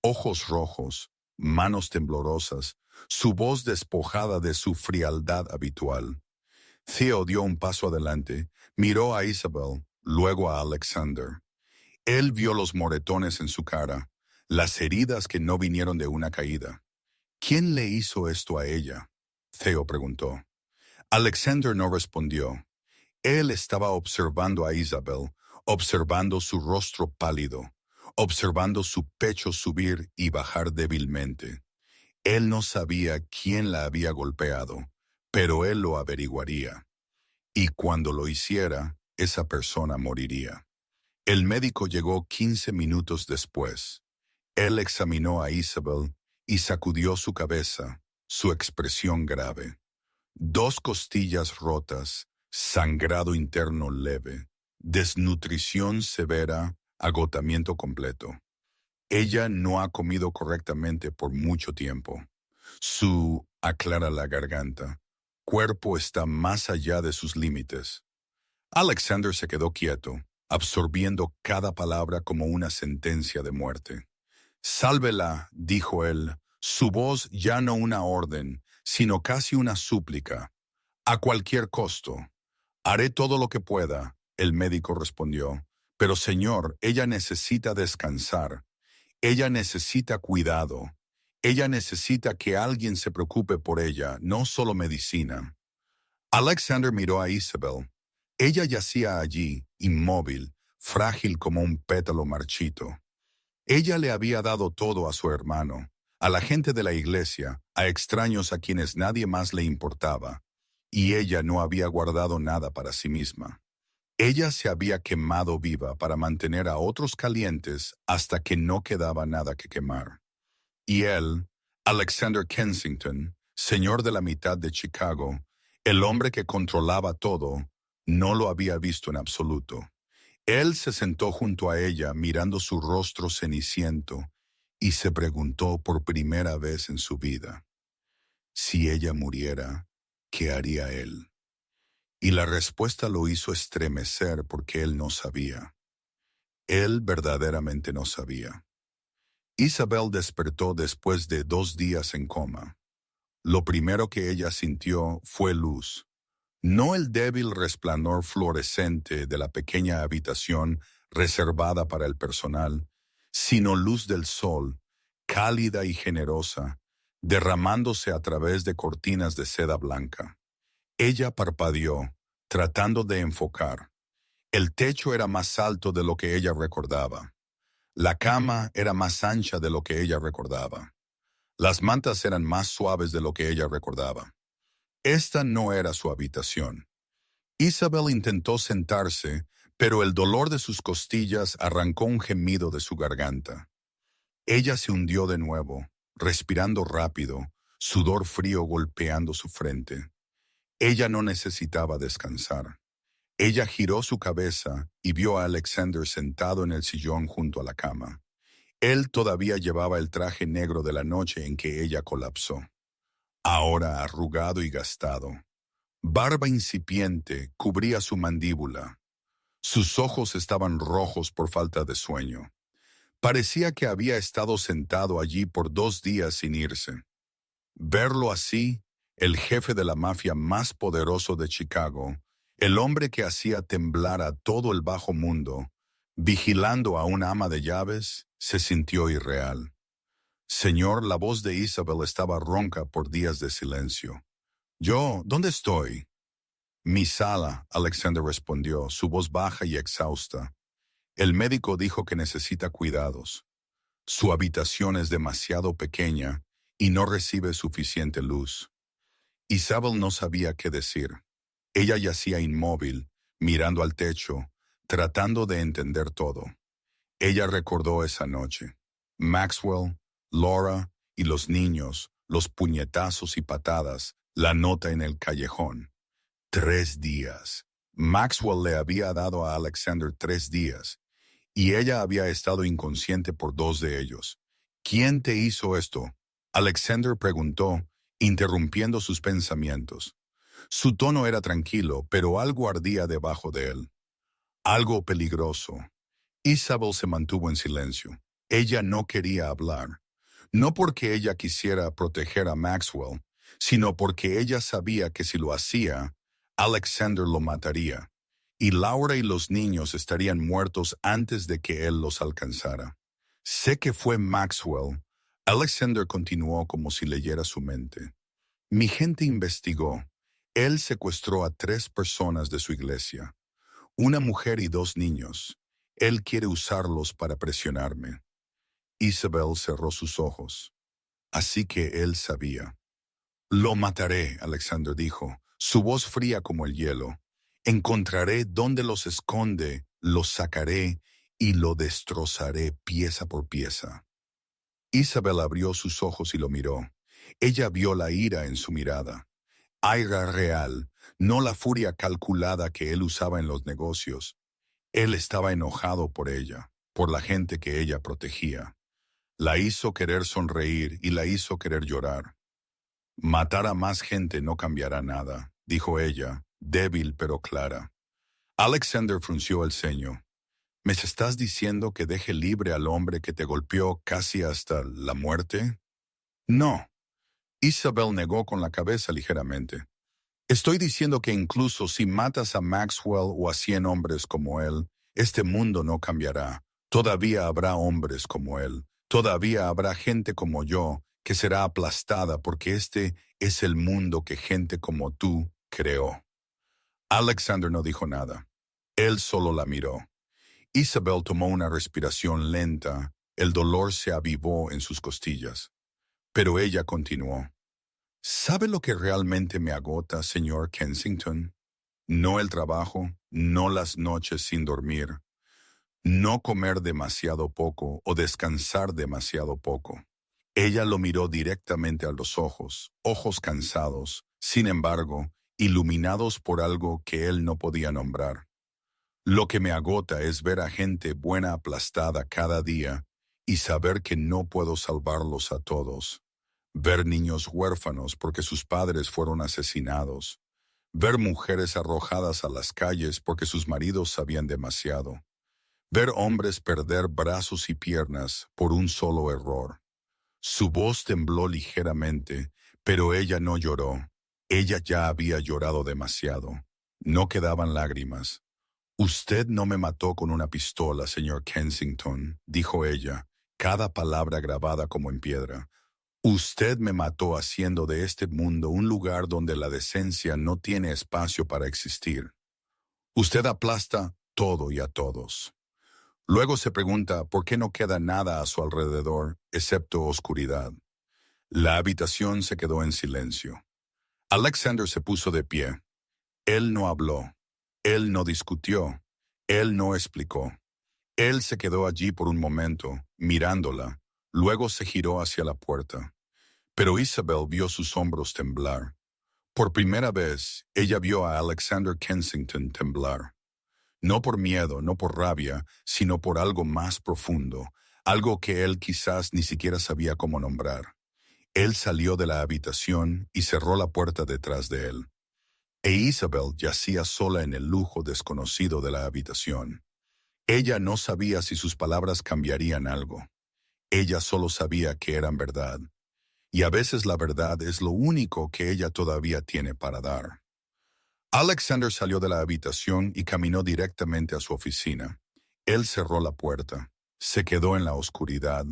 Ojos rojos, manos temblorosas, su voz despojada de su frialdad habitual. Theo dio un paso adelante, miró a Isabel, luego a Alexander. Él vio los moretones en su cara, las heridas que no vinieron de una caída. ¿Quién le hizo esto a ella? Theo preguntó. Alexander no respondió. Él estaba observando a Isabel, observando su rostro pálido, observando su pecho subir y bajar débilmente. Él no sabía quién la había golpeado, pero él lo averiguaría. Y cuando lo hiciera, esa persona moriría. El médico llegó 15 minutos después. Él examinó a Isabel y sacudió su cabeza, su expresión grave. 2 costillas rotas, sangrado interno leve, desnutrición severa, agotamiento completo. Ella no ha comido correctamente por mucho tiempo. Su, aclara la garganta, cuerpo está más allá de sus límites. Alexander se quedó quieto, absorbiendo cada palabra como una sentencia de muerte. Sálvela, dijo él, su voz ya no una orden, sino casi una súplica. A cualquier costo. Haré todo lo que pueda, el médico respondió. Pero señor, ella necesita descansar. Ella necesita cuidado. Ella necesita que alguien se preocupe por ella, no solo medicina. Alexander miró a Isabel. Ella yacía allí, inmóvil, frágil como un pétalo marchito. Ella le había dado todo a su hermano, a la gente de la iglesia, a extraños a quienes nadie más le importaba, y ella no había guardado nada para sí misma. Ella se había quemado viva para mantener a otros calientes hasta que no quedaba nada que quemar. Y él, Alexander Kensington, señor de la mitad de Chicago, el hombre que controlaba todo, no lo había visto en absoluto. Él se sentó junto a ella mirando su rostro ceniciento y se preguntó por primera vez en su vida, si ella muriera, ¿qué haría él? Y la respuesta lo hizo estremecer porque él no sabía. Él verdaderamente no sabía. Isabel despertó después de 2 días en coma. Lo primero que ella sintió fue luz. No el débil resplandor fluorescente de la pequeña habitación reservada para el personal, sino luz del sol, cálida y generosa, derramándose a través de cortinas de seda blanca. Ella parpadeó, tratando de enfocar. El techo era más alto de lo que ella recordaba. La cama era más ancha de lo que ella recordaba. Las mantas eran más suaves de lo que ella recordaba. Esta no era su habitación. Isabel intentó sentarse, pero el dolor de sus costillas arrancó un gemido de su garganta. Ella se hundió de nuevo, respirando rápido, sudor frío golpeando su frente. Ella no necesitaba descansar. Ella giró su cabeza y vio a Alexander sentado en el sillón junto a la cama. Él todavía llevaba el traje negro de la noche en que ella colapsó, ahora arrugado y gastado. Barba incipiente cubría su mandíbula. Sus ojos estaban rojos por falta de sueño. Parecía que había estado sentado allí por 2 días sin irse. Verlo así, el jefe de la mafia más poderoso de Chicago, el hombre que hacía temblar a todo el bajo mundo, vigilando a una ama de llaves, se sintió irreal. Señor, la voz de Isabel estaba ronca por días de silencio. ¿Dónde estoy? Mi sala, Alexander respondió, su voz baja y exhausta. El médico dijo que necesita cuidados. Su habitación es demasiado pequeña y no recibe suficiente luz. Isabel no sabía qué decir. Ella yacía inmóvil, mirando al techo, tratando de entender todo. Ella recordó esa noche. Maxwell, Laura y los niños, los puñetazos y patadas, la nota en el callejón. 3 días. Maxwell le había dado a Alexander 3 días, y ella había estado inconsciente por 2 de ellos. ¿Quién te hizo esto? Alexander preguntó, interrumpiendo sus pensamientos. Su tono era tranquilo, pero algo ardía debajo de él. Algo peligroso. Isabel se mantuvo en silencio. Ella no quería hablar. No porque ella quisiera proteger a Maxwell, sino porque ella sabía que si lo hacía, Alexander lo mataría, y Laura y los niños estarían muertos antes de que él los alcanzara. Sé que fue Maxwell. Alexander continuó como si leyera su mente. Mi gente investigó. Él secuestró a 3 personas de su iglesia, una mujer y 2 niños. Él quiere usarlos para presionarme. Isabel cerró sus ojos. Así que él sabía. Lo mataré, Alexander dijo, su voz fría como el hielo. Encontraré dónde los esconde, los sacaré y lo destrozaré pieza por pieza. Isabel abrió sus ojos y lo miró. Ella vio la ira en su mirada. Ira real, no la furia calculada que él usaba en los negocios. Él estaba enojado por ella, por la gente que ella protegía. La hizo querer sonreír y la hizo querer llorar. Matar a más gente no cambiará nada, dijo ella, débil pero clara. Alexander frunció el ceño. ¿Me estás diciendo que deje libre al hombre que te golpeó casi hasta la muerte? No. Isabel negó con la cabeza ligeramente. Estoy diciendo que incluso si matas a Maxwell o a 100 hombres como él, este mundo no cambiará. Todavía habrá hombres como él. Todavía habrá gente como yo que será aplastada porque este es el mundo que gente como tú creó. Alexander no dijo nada. Él solo la miró. Isabel tomó una respiración lenta. El dolor se avivó en sus costillas. Pero ella continuó. ¿Sabe lo que realmente me agota, señor Kensington? No el trabajo, no las noches sin dormir, no comer demasiado poco o descansar demasiado poco. Ella lo miró directamente a los ojos, ojos cansados, sin embargo, iluminados por algo que él no podía nombrar. Lo que me agota es ver a gente buena aplastada cada día y saber que no puedo salvarlos a todos. Ver niños huérfanos porque sus padres fueron asesinados. Ver mujeres arrojadas a las calles porque sus maridos sabían demasiado. Ver hombres perder brazos y piernas por un solo error. Su voz tembló ligeramente, pero ella no lloró. Ella ya había llorado demasiado. No quedaban lágrimas. Usted no me mató con una pistola, señor Kensington, dijo ella, cada palabra grabada como en piedra. Usted me mató haciendo de este mundo un lugar donde la decencia no tiene espacio para existir. Usted aplasta todo y a todos. Luego se pregunta por qué no queda nada a su alrededor, excepto oscuridad. La habitación se quedó en silencio. Alexander se puso de pie. Él no habló. Él no discutió. Él no explicó. Él se quedó allí por un momento, mirándola. Luego se giró hacia la puerta. Pero Isabel vio sus hombros temblar. Por primera vez, ella vio a Alexander Kensington temblar. No por miedo, no por rabia, sino por algo más profundo, algo que él quizás ni siquiera sabía cómo nombrar. Él salió de la habitación y cerró la puerta detrás de él. E Isabel yacía sola en el lujo desconocido de la habitación. Ella no sabía si sus palabras cambiarían algo. Ella solo sabía que eran verdad. Y a veces la verdad es lo único que ella todavía tiene para dar. Alexander salió de la habitación y caminó directamente a su oficina. Él cerró la puerta, se quedó en la oscuridad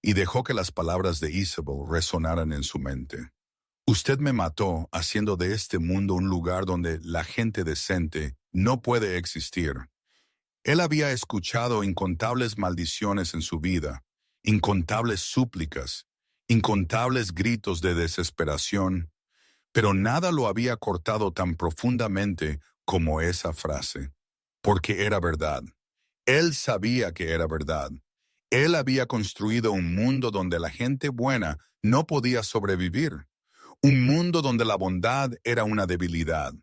y dejó que las palabras de Isabel resonaran en su mente. Usted me mató haciendo de este mundo un lugar donde la gente decente no puede existir. Él había escuchado incontables maldiciones en su vida, incontables súplicas, incontables gritos de desesperación, pero nada lo había cortado tan profundamente como esa frase, porque era verdad. Él sabía que era verdad. Él había construido un mundo donde la gente buena no podía sobrevivir, un mundo donde la bondad era una debilidad,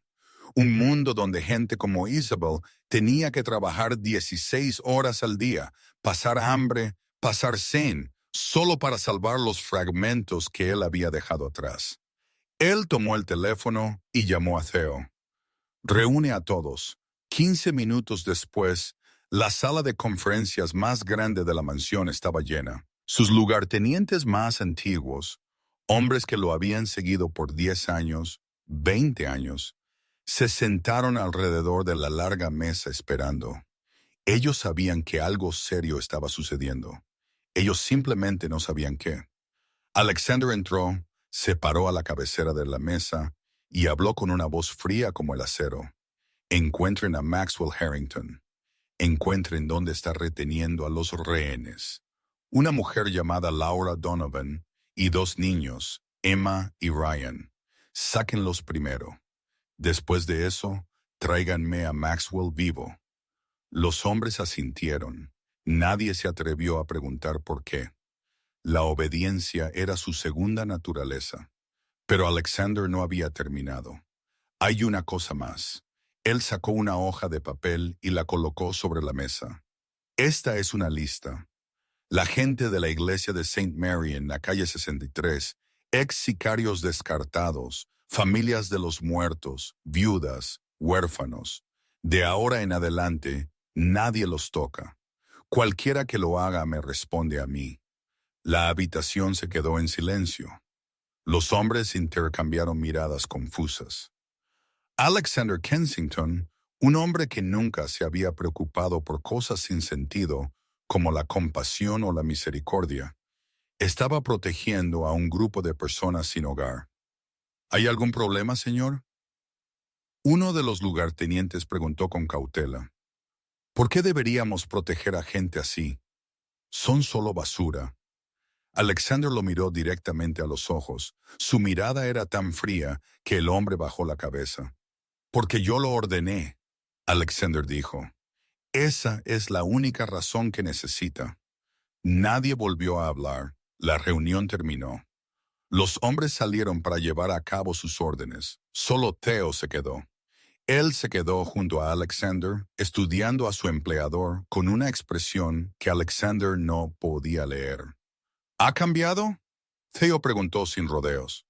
un mundo donde gente como Isabel tenía que trabajar 16 horas al día, pasar hambre, pasar sed, solo para salvar los fragmentos que él había dejado atrás. Él tomó el teléfono y llamó a Theo. Reúne a todos. 15 minutos después, la sala de conferencias más grande de la mansión estaba llena. Sus lugartenientes más antiguos, hombres que lo habían seguido por 10 años, 20 años, se sentaron alrededor de la larga mesa esperando. Ellos sabían que algo serio estaba sucediendo. Ellos simplemente no sabían qué. Alexander entró, se paró a la cabecera de la mesa y habló con una voz fría como el acero. Encuentren a Maxwell Harrington. Encuentren dónde está reteniendo a los rehenes. Una mujer llamada Laura Donovan y 2 niños, Emma y Ryan. Sáquenlos primero. Después de eso, tráiganme a Maxwell vivo. Los hombres asintieron. Nadie se atrevió a preguntar por qué. La obediencia era su segunda naturaleza. Pero Alexander no había terminado. Hay una cosa más. Él sacó una hoja de papel y la colocó sobre la mesa. Esta es una lista. La gente de la iglesia de Saint Mary en la calle 63, ex sicarios descartados, familias de los muertos, viudas, huérfanos. De ahora en adelante, nadie los toca. Cualquiera que lo haga me responde a mí. La habitación se quedó en silencio. Los hombres intercambiaron miradas confusas. Alexander Kensington, un hombre que nunca se había preocupado por cosas sin sentido, como la compasión o la misericordia, estaba protegiendo a un grupo de personas sin hogar. ¿Hay algún problema, señor? Uno de los lugartenientes preguntó con cautela. ¿Por qué deberíamos proteger a gente así? Son solo basura. Alexander lo miró directamente a los ojos. Su mirada era tan fría que el hombre bajó la cabeza. Porque yo lo ordené, Alexander dijo. Esa es la única razón que necesita. Nadie volvió a hablar. La reunión terminó. Los hombres salieron para llevar a cabo sus órdenes. Solo Theo se quedó. Él se quedó junto a Alexander, estudiando a su empleador con una expresión que Alexander no podía leer. ¿Ha cambiado? Theo preguntó sin rodeos.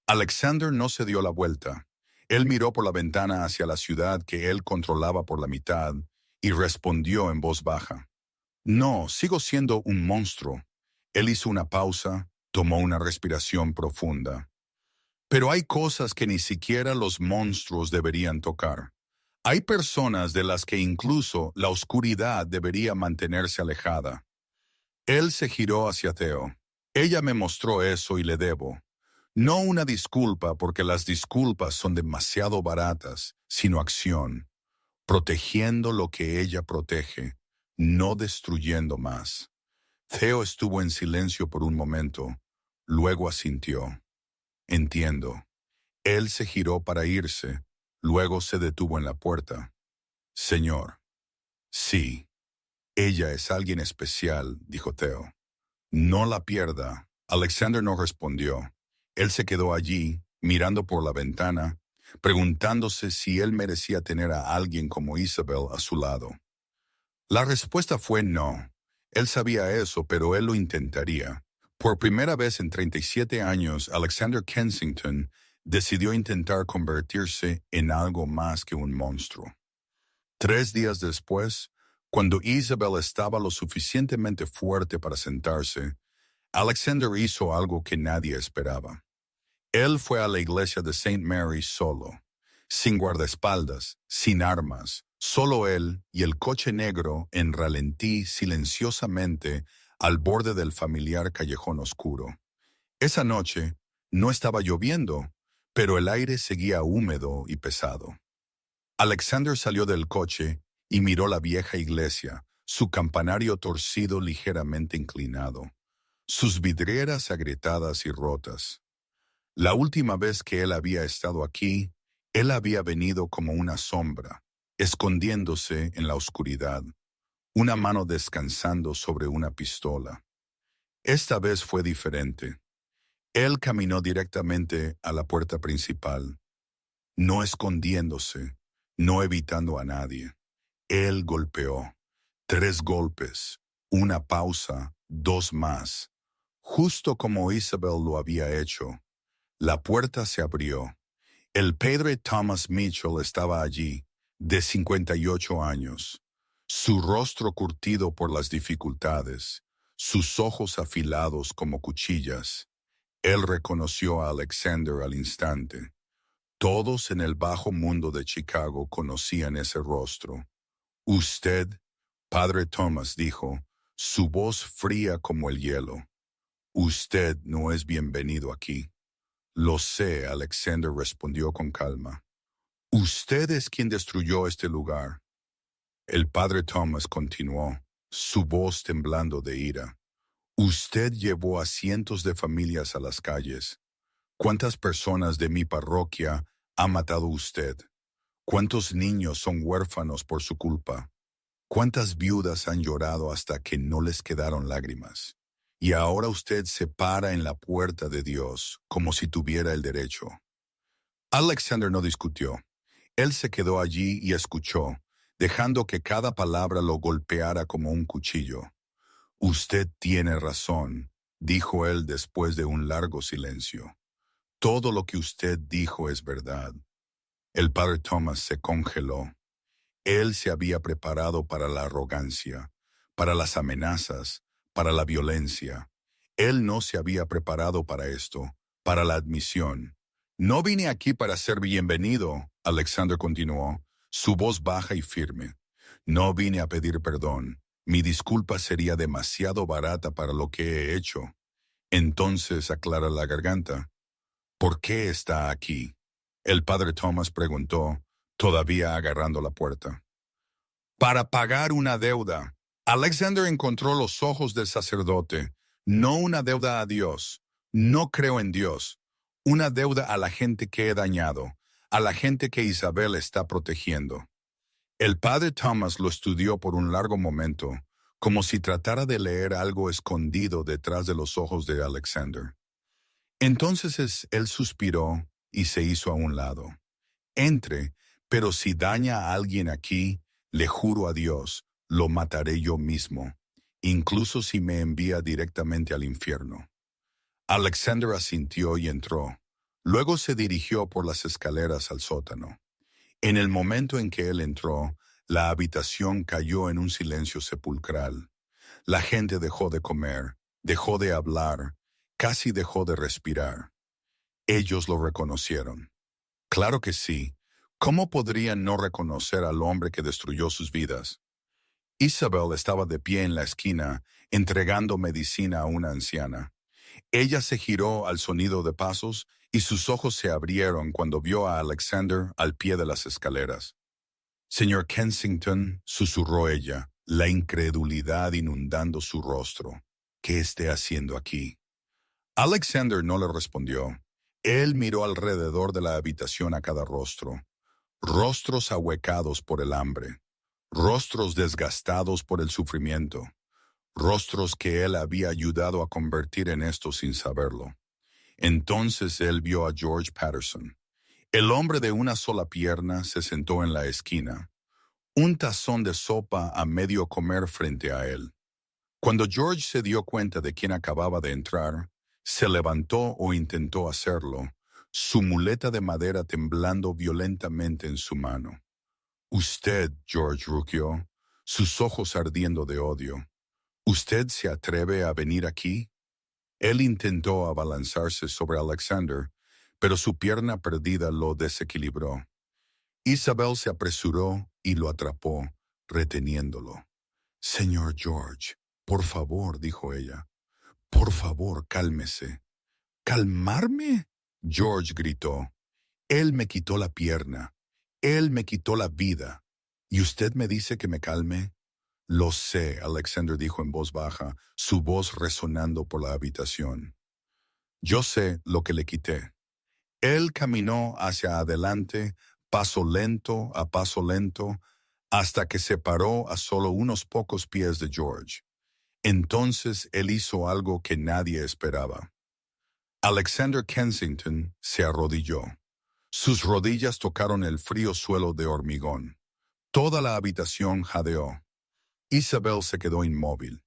Alexander no se dio la vuelta. Él miró por la ventana hacia la ciudad que él controlaba por la mitad y respondió en voz baja. No, sigo siendo un monstruo. Él hizo una pausa, tomó una respiración profunda. Pero hay cosas que ni siquiera los monstruos deberían tocar. Hay personas de las que incluso la oscuridad debería mantenerse alejada. Él se giró hacia Theo. Ella me mostró eso y le debo. No una disculpa porque las disculpas son demasiado baratas, sino acción, protegiendo lo que ella protege, no destruyendo más. Theo estuvo en silencio por un momento, luego asintió. Entiendo. Él se giró para irse, luego se detuvo en la puerta. Señor. Sí. Ella es alguien especial, dijo Theo. No la pierda. Alexander no respondió. Él se quedó allí, mirando por la ventana, preguntándose si él merecía tener a alguien como Isabel a su lado. La respuesta fue no. Él sabía eso, pero él lo intentaría. Por primera vez en 37 años, Alexander Kensington decidió intentar convertirse en algo más que un monstruo. 3 días después, cuando Isabel estaba lo suficientemente fuerte para sentarse, Alexander hizo algo que nadie esperaba. Él fue a la iglesia de Saint Mary solo, sin guardaespaldas, sin armas, solo él y el coche negro en ralentí silenciosamente al borde del familiar callejón oscuro. Esa noche no estaba lloviendo, pero el aire seguía húmedo y pesado. Alexander salió del coche y miró la vieja iglesia, su campanario torcido ligeramente inclinado, sus vidrieras agrietadas y rotas. La última vez que él había estado aquí, él había venido como una sombra, escondiéndose en la oscuridad, una mano descansando sobre una pistola. Esta vez fue diferente. Él caminó directamente a la puerta principal, no escondiéndose, no evitando a nadie. Él golpeó. 3 golpes, una pausa, 2 más. Justo como Isabel lo había hecho. La puerta se abrió. El padre Thomas Mitchell estaba allí, de 58 años. Su rostro curtido por las dificultades, sus ojos afilados como cuchillas. Él reconoció a Alexander al instante. Todos en el bajo mundo de Chicago conocían ese rostro. Usted, padre Thomas, dijo, su voz fría como el hielo. Usted no es bienvenido aquí. Lo sé, Alexander respondió con calma. Usted es quien destruyó este lugar. El padre Thomas continuó, su voz temblando de ira. Usted llevó a cientos de familias a las calles. ¿Cuántas personas de mi parroquia ha matado usted? ¿Cuántos niños son huérfanos por su culpa? ¿Cuántas viudas han llorado hasta que no les quedaron lágrimas? Y ahora usted se para en la puerta de Dios como si tuviera el derecho. Alexander no discutió. Él se quedó allí y escuchó, dejando que cada palabra lo golpeara como un cuchillo. Usted tiene razón, dijo él después de un largo silencio. Todo lo que usted dijo es verdad. El padre Thomas se congeló. Él se había preparado para la arrogancia, para las amenazas, para la violencia. Él no se había preparado para esto, para la admisión. No vine aquí para ser bienvenido, Alexander continuó, su voz baja y firme. No vine a pedir perdón. Mi disculpa sería demasiado barata para lo que he hecho. Entonces aclara la garganta. ¿Por qué está aquí? El padre Thomas preguntó, todavía agarrando la puerta. Para pagar una deuda. Alexander encontró los ojos del sacerdote. No una deuda a Dios. No creo en Dios. Una deuda a la gente que he dañado, a la gente que Isabel está protegiendo. El padre Thomas lo estudió por un largo momento, como si tratara de leer algo escondido detrás de los ojos de Alexander. Entonces él suspiró y se hizo a un lado. Entre, pero si daña a alguien aquí, le juro a Dios, lo mataré yo mismo, incluso si me envía directamente al infierno. Alexander asintió y entró. Luego se dirigió por las escaleras al sótano. En el momento en que él entró, la habitación cayó en un silencio sepulcral. La gente dejó de comer, dejó de hablar, casi dejó de respirar. Ellos lo reconocieron. Claro que sí. ¿Cómo podrían no reconocer al hombre que destruyó sus vidas? Isabel estaba de pie en la esquina, entregando medicina a una anciana. Ella se giró al sonido de pasos y sus ojos se abrieron cuando vio a Alexander al pie de las escaleras. Señor Kensington, susurró ella, la incredulidad inundando su rostro. ¿Qué esté haciendo aquí? Alexander no le respondió. Él miró alrededor de la habitación a cada rostro. Rostros ahuecados por el hambre. Rostros desgastados por el sufrimiento. Rostros que él había ayudado a convertir en esto sin saberlo. Entonces él vio a George Patterson. El hombre de una sola pierna se sentó en la esquina. Un tazón de sopa a medio comer frente a él. Cuando George se dio cuenta de quién acababa de entrar, se levantó o intentó hacerlo, su muleta de madera temblando violentamente en su mano. Usted, George rugió, sus ojos ardiendo de odio. ¿Usted se atreve a venir aquí? Él intentó abalanzarse sobre Alexander, pero su pierna perdida lo desequilibró. Isabel se apresuró y lo atrapó, reteniéndolo. Señor George, por favor, dijo ella. Por favor, cálmese. ¿Calmarme? George gritó. Él me quitó la pierna. Él me quitó la vida. ¿Y usted me dice que me calme? Lo sé, Alexander dijo en voz baja, su voz resonando por la habitación. Yo sé lo que le quité. Él caminó hacia adelante, paso lento a paso lento, hasta que se paró a solo unos pocos pies de George. Entonces él hizo algo que nadie esperaba. Alexander Kensington se arrodilló. Sus rodillas tocaron el frío suelo de hormigón. Toda la habitación jadeó. Isabel se quedó inmóvil.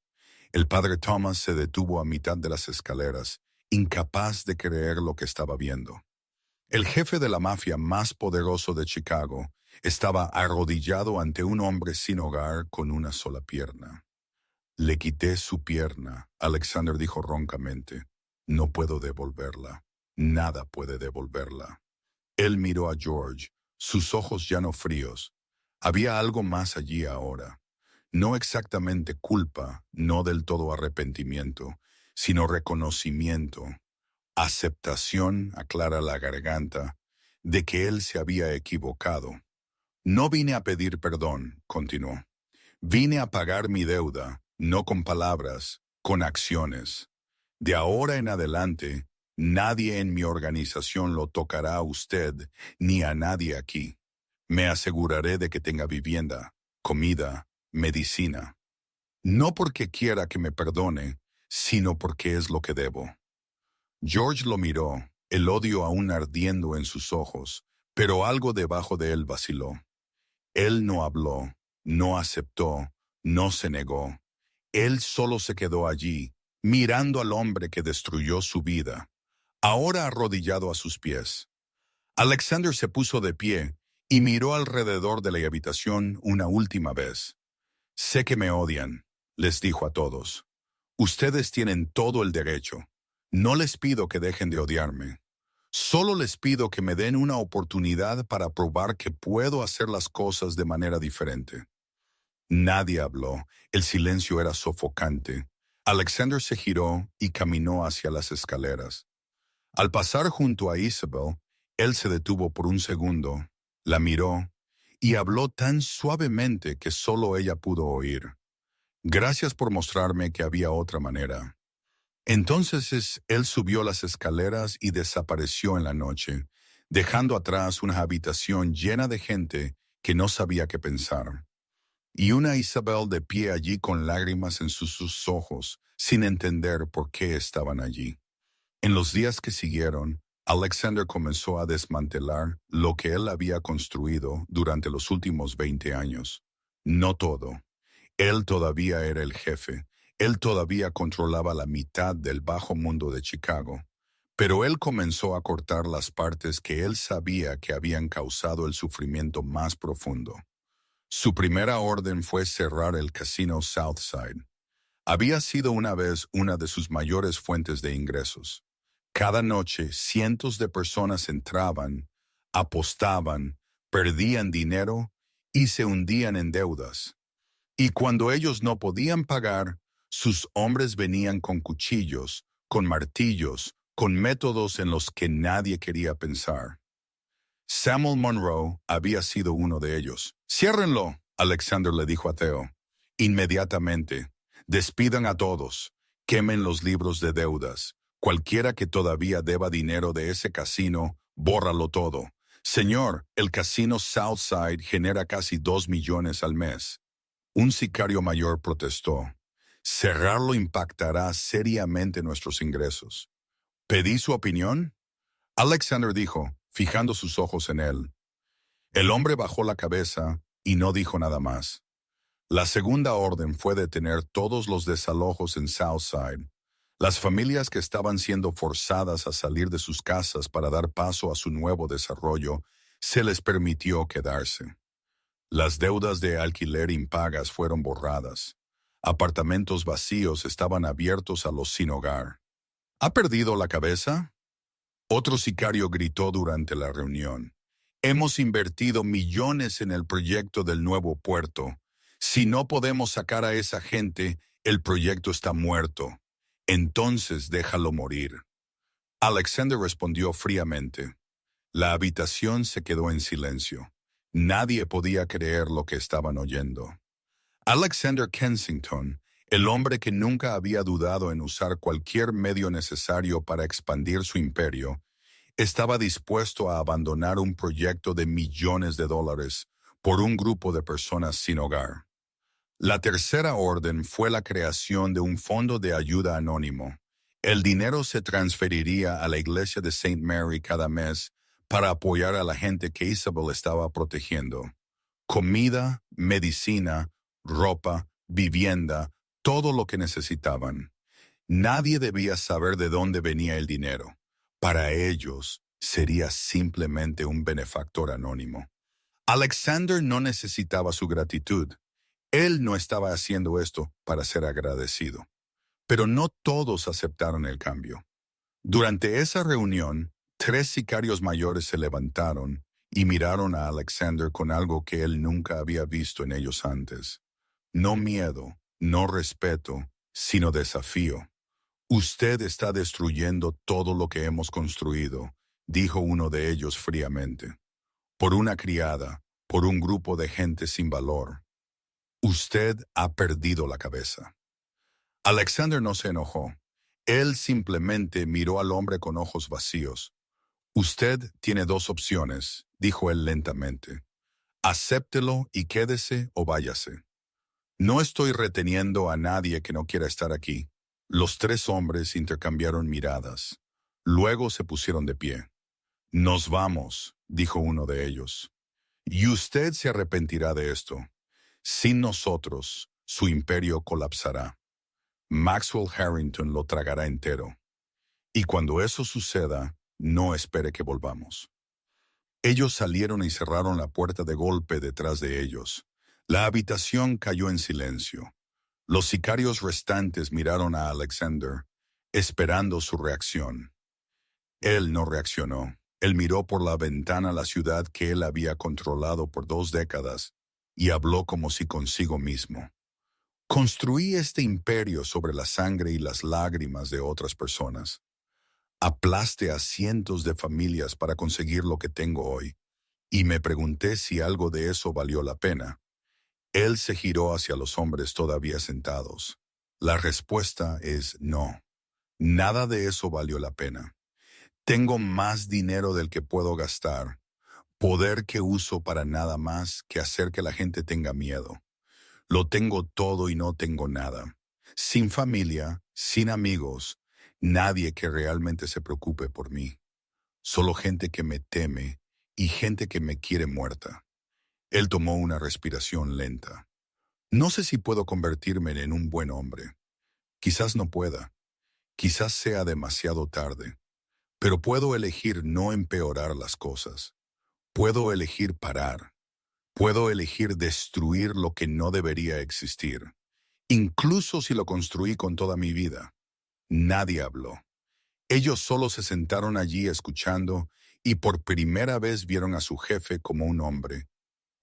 El padre Thomas se detuvo a mitad de las escaleras, incapaz de creer lo que estaba viendo. El jefe de la mafia más poderoso de Chicago estaba arrodillado ante un hombre sin hogar con una sola pierna. Le quité su pierna, Alexander dijo roncamente. No puedo devolverla. Nada puede devolverla. Él miró a George, sus ojos ya no fríos. Había algo más allí ahora. No exactamente culpa, no del todo arrepentimiento, sino reconocimiento. Aceptación, aclara la garganta, de que él se había equivocado. No vine a pedir perdón, continuó. Vine a pagar mi deuda, no con palabras, con acciones. De ahora en adelante, nadie en mi organización lo tocará a usted ni a nadie aquí. Me aseguraré de que tenga vivienda, comida, medicina. No porque quiera que me perdone, sino porque es lo que debo. George lo miró, el odio aún ardiendo en sus ojos, pero algo debajo de él vaciló. Él no habló, no aceptó, no se negó. Él solo se quedó allí, mirando al hombre que destruyó su vida, ahora arrodillado a sus pies. Alexander se puso de pie y miró alrededor de la habitación una última vez. Sé que me odian, les dijo a todos. Ustedes tienen todo el derecho. No les pido que dejen de odiarme. Solo les pido que me den una oportunidad para probar que puedo hacer las cosas de manera diferente. Nadie habló. El silencio era sofocante. Alexander se giró y caminó hacia las escaleras. Al pasar junto a Isabel, él se detuvo por un segundo, la miró y habló tan suavemente que solo ella pudo oír. Gracias por mostrarme que había otra manera. Entonces él subió las escaleras y desapareció en la noche, dejando atrás una habitación llena de gente que no sabía qué pensar. Y una Isabel de pie allí con lágrimas en sus ojos, sin entender por qué estaban allí. En los días que siguieron, Alexander comenzó a desmantelar lo que él había construido durante los últimos 20 años. No todo. Él todavía era el jefe. Él todavía controlaba la mitad del bajo mundo de Chicago. Pero él comenzó a cortar las partes que él sabía que habían causado el sufrimiento más profundo. Su primera orden fue cerrar el casino Southside. Había sido una vez una de sus mayores fuentes de ingresos. Cada noche cientos de personas entraban, apostaban, perdían dinero y se hundían en deudas. Y cuando ellos no podían pagar, sus hombres venían con cuchillos, con martillos, con métodos en los que nadie quería pensar. Samuel Monroe había sido uno de ellos. «Ciérrenlo», Alexander le dijo a Theo. «Inmediatamente. Despidan a todos. Quemen los libros de deudas. Cualquiera que todavía deba dinero de ese casino, bórralo todo. Señor, el casino Southside genera casi 2 millones al mes». Un sicario mayor protestó. «Cerrarlo impactará seriamente nuestros ingresos». «¿Pedí su opinión?». Alexander dijo, fijando sus ojos en él. El hombre bajó la cabeza y no dijo nada más. La segunda orden fue detener todos los desalojos en Southside. Las familias que estaban siendo forzadas a salir de sus casas para dar paso a su nuevo desarrollo, se les permitió quedarse. Las deudas de alquiler impagas fueron borradas. Apartamentos vacíos estaban abiertos a los sin hogar. ¿Ha perdido la cabeza?, otro sicario gritó durante la reunión. «Hemos invertido millones en el proyecto del nuevo puerto. Si no podemos sacar a esa gente, el proyecto está muerto. Entonces déjalo morir». Alexander respondió fríamente. La habitación se quedó en silencio. Nadie podía creer lo que estaban oyendo. Alexander Kensington, el hombre que nunca había dudado en usar cualquier medio necesario para expandir su imperio, estaba dispuesto a abandonar un proyecto de millones de dólares por un grupo de personas sin hogar. La tercera orden fue la creación de un fondo de ayuda anónimo. El dinero se transferiría a la iglesia de St. Mary cada mes para apoyar a la gente que Isabel estaba protegiendo. Comida, medicina, ropa, vivienda, todo lo que necesitaban. Nadie debía saber de dónde venía el dinero. Para ellos, sería simplemente un benefactor anónimo. Alexander no necesitaba su gratitud. Él no estaba haciendo esto para ser agradecido. Pero no todos aceptaron el cambio. Durante esa reunión, 3 sicarios mayores se levantaron y miraron a Alexander con algo que él nunca había visto en ellos antes. No miedo, no respeto, sino desafío. «Usted está destruyendo todo lo que hemos construido», dijo uno de ellos fríamente. «Por una criada, por un grupo de gente sin valor. Usted ha perdido la cabeza». Alexander no se enojó. Él simplemente miró al hombre con ojos vacíos. Usted tiene dos opciones, dijo él lentamente. Acéptelo y quédese o váyase. No estoy reteniendo a nadie que no quiera estar aquí. Los tres hombres intercambiaron miradas. Luego se pusieron de pie. Nos vamos, dijo uno de ellos. Y usted se arrepentirá de esto. Sin nosotros, su imperio colapsará. Maxwell Harrington lo tragará entero. Y cuando eso suceda, no espere que volvamos. Ellos salieron y cerraron la puerta de golpe detrás de ellos. La habitación cayó en silencio. Los sicarios restantes miraron a Alexander, esperando su reacción. Él no reaccionó. Él miró por la ventana la ciudad que él había controlado por 2 décadas y habló como si consigo mismo. Construí este imperio sobre la sangre y las lágrimas de otras personas. Aplaste a cientos de familias para conseguir lo que tengo hoy, y me pregunté si algo de eso valió la pena. Él se giró hacia los hombres todavía sentados. La respuesta es no. Nada de eso valió la pena. Tengo más dinero del que puedo gastar, poder que uso para nada más que hacer que la gente tenga miedo. Lo tengo todo y no tengo nada. Sin familia, sin amigos, nadie que realmente se preocupe por mí. Solo gente que me teme y gente que me quiere muerta. Él tomó una respiración lenta. No sé si puedo convertirme en un buen hombre. Quizás no pueda. Quizás sea demasiado tarde. Pero puedo elegir no empeorar las cosas. Puedo elegir parar. Puedo elegir destruir lo que no debería existir. Incluso si lo construí con toda mi vida. Nadie habló. Ellos solo se sentaron allí escuchando y por primera vez vieron a su jefe como un hombre,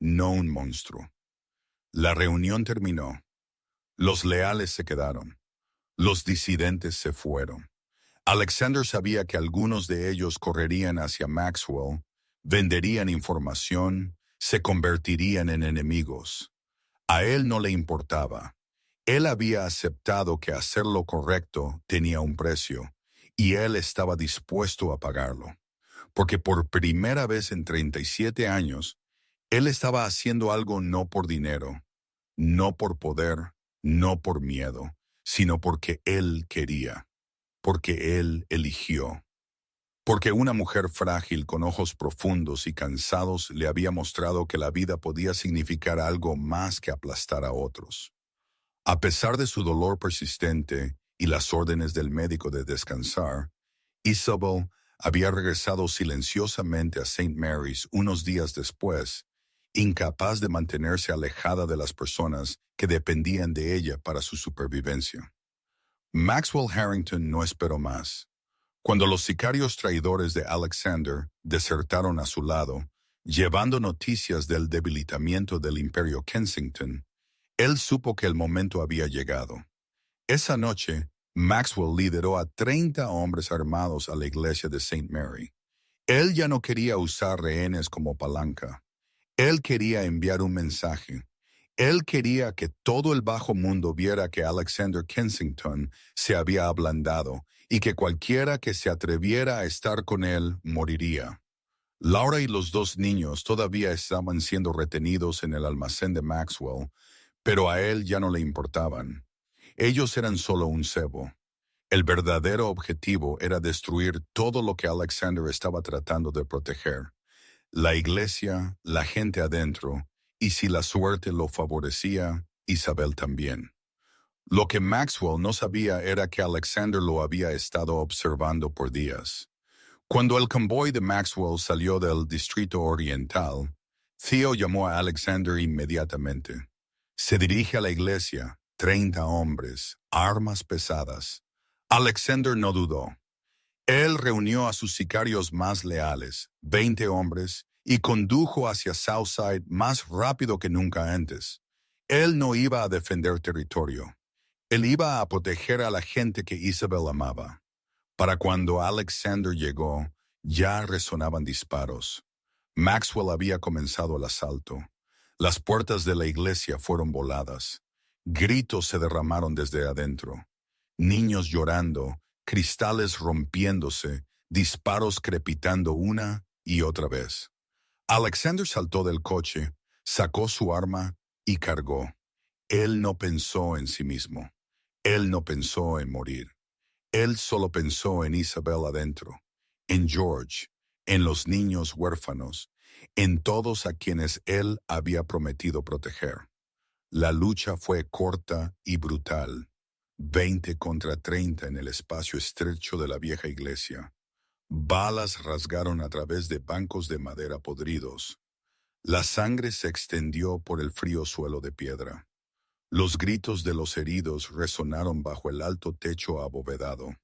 no un monstruo. La reunión terminó. Los leales se quedaron. Los disidentes se fueron. Alexander sabía que algunos de ellos correrían hacia Maxwell, venderían información, se convertirían en enemigos. A él no le importaba. Él había aceptado que hacer lo correcto tenía un precio, y él estaba dispuesto a pagarlo. Porque por primera vez en 37 años, él estaba haciendo algo no por dinero, no por poder, no por miedo, sino porque él quería, porque él eligió. Porque una mujer frágil con ojos profundos y cansados le había mostrado que la vida podía significar algo más que aplastar a otros. A pesar de su dolor persistente y las órdenes del médico de descansar, Isabel había regresado silenciosamente a St. Mary's unos días después, incapaz de mantenerse alejada de las personas que dependían de ella para su supervivencia. Maxwell Harrington no esperó más. Cuando los sicarios traidores de Alexander desertaron a su lado, llevando noticias del debilitamiento del Imperio Kensington, él supo que el momento había llegado. Esa noche, Maxwell lideró a 30 hombres armados a la iglesia de St. Mary. Él ya no quería usar rehenes como palanca. Él quería enviar un mensaje. Él quería que todo el bajo mundo viera que Alexander Kensington se había ablandado y que cualquiera que se atreviera a estar con él moriría. Laura y los dos niños todavía estaban siendo retenidos en el almacén de Maxwell, pero a él ya no le importaban. Ellos eran solo un cebo. El verdadero objetivo era destruir todo lo que Alexander estaba tratando de proteger. La iglesia, la gente adentro, y si la suerte lo favorecía, Isabel también. Lo que Maxwell no sabía era que Alexander lo había estado observando por días. Cuando el convoy de Maxwell salió del distrito oriental, Theo llamó a Alexander inmediatamente. Se dirige a la iglesia, 30 hombres, armas pesadas. Alexander no dudó. Él reunió a sus sicarios más leales, 20 hombres, y condujo hacia Southside más rápido que nunca antes. Él no iba a defender territorio. Él iba a proteger a la gente que Isabel amaba. Para cuando Alexander llegó, ya resonaban disparos. Maxwell había comenzado el asalto. Las puertas de la iglesia fueron voladas. Gritos se derramaron desde adentro. Niños llorando, cristales rompiéndose, disparos crepitando una y otra vez. Alexander saltó del coche, sacó su arma y cargó. Él no pensó en sí mismo. Él no pensó en morir. Él solo pensó en Isabel adentro, en George, en los niños huérfanos, en todos a quienes él había prometido proteger. La lucha fue corta y brutal. 20 contra 30 en el espacio estrecho de la vieja iglesia. Balas rasgaron a través de bancos de madera podridos. La sangre se extendió por el frío suelo de piedra. Los gritos de los heridos resonaron bajo el alto techo abovedado.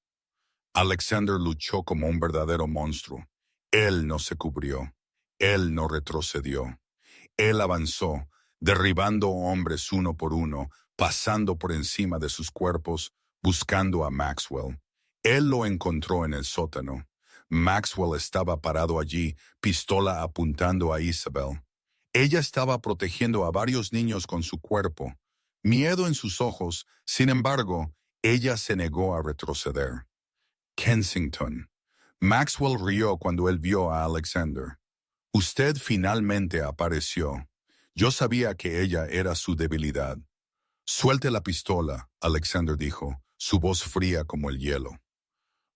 Alexander luchó como un verdadero monstruo. Él no se cubrió. Él no retrocedió. Él avanzó, derribando hombres uno por uno, pasando por encima de sus cuerpos, buscando a Maxwell. Él lo encontró en el sótano. Maxwell estaba parado allí, pistola apuntando a Isabel. Ella estaba protegiendo a varios niños con su cuerpo. Miedo en sus ojos, sin embargo, ella se negó a retroceder. Kensington. Maxwell rió cuando él vio a Alexander. Usted finalmente apareció. Yo sabía que ella era su debilidad. Suelte la pistola, Alexander dijo, su voz fría como el hielo.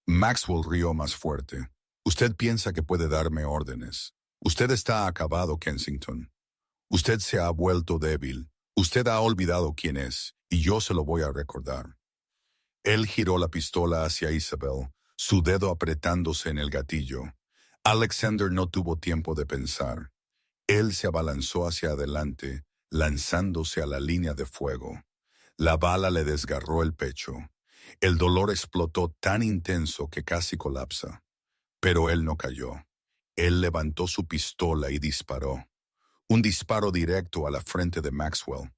Maxwell rió más fuerte. Usted piensa que puede darme órdenes. Usted está acabado, Kensington. Usted se ha vuelto débil. Usted ha olvidado quién es, y yo se lo voy a recordar. Él giró la pistola hacia Isabel, su dedo apretándose en el gatillo. Alexander no tuvo tiempo de pensar. Él se abalanzó hacia adelante, lanzándose a la línea de fuego. La bala le desgarró el pecho. El dolor explotó tan intenso que casi colapsa. Pero él no cayó. Él levantó su pistola y disparó. Un disparo directo a la frente de Maxwell.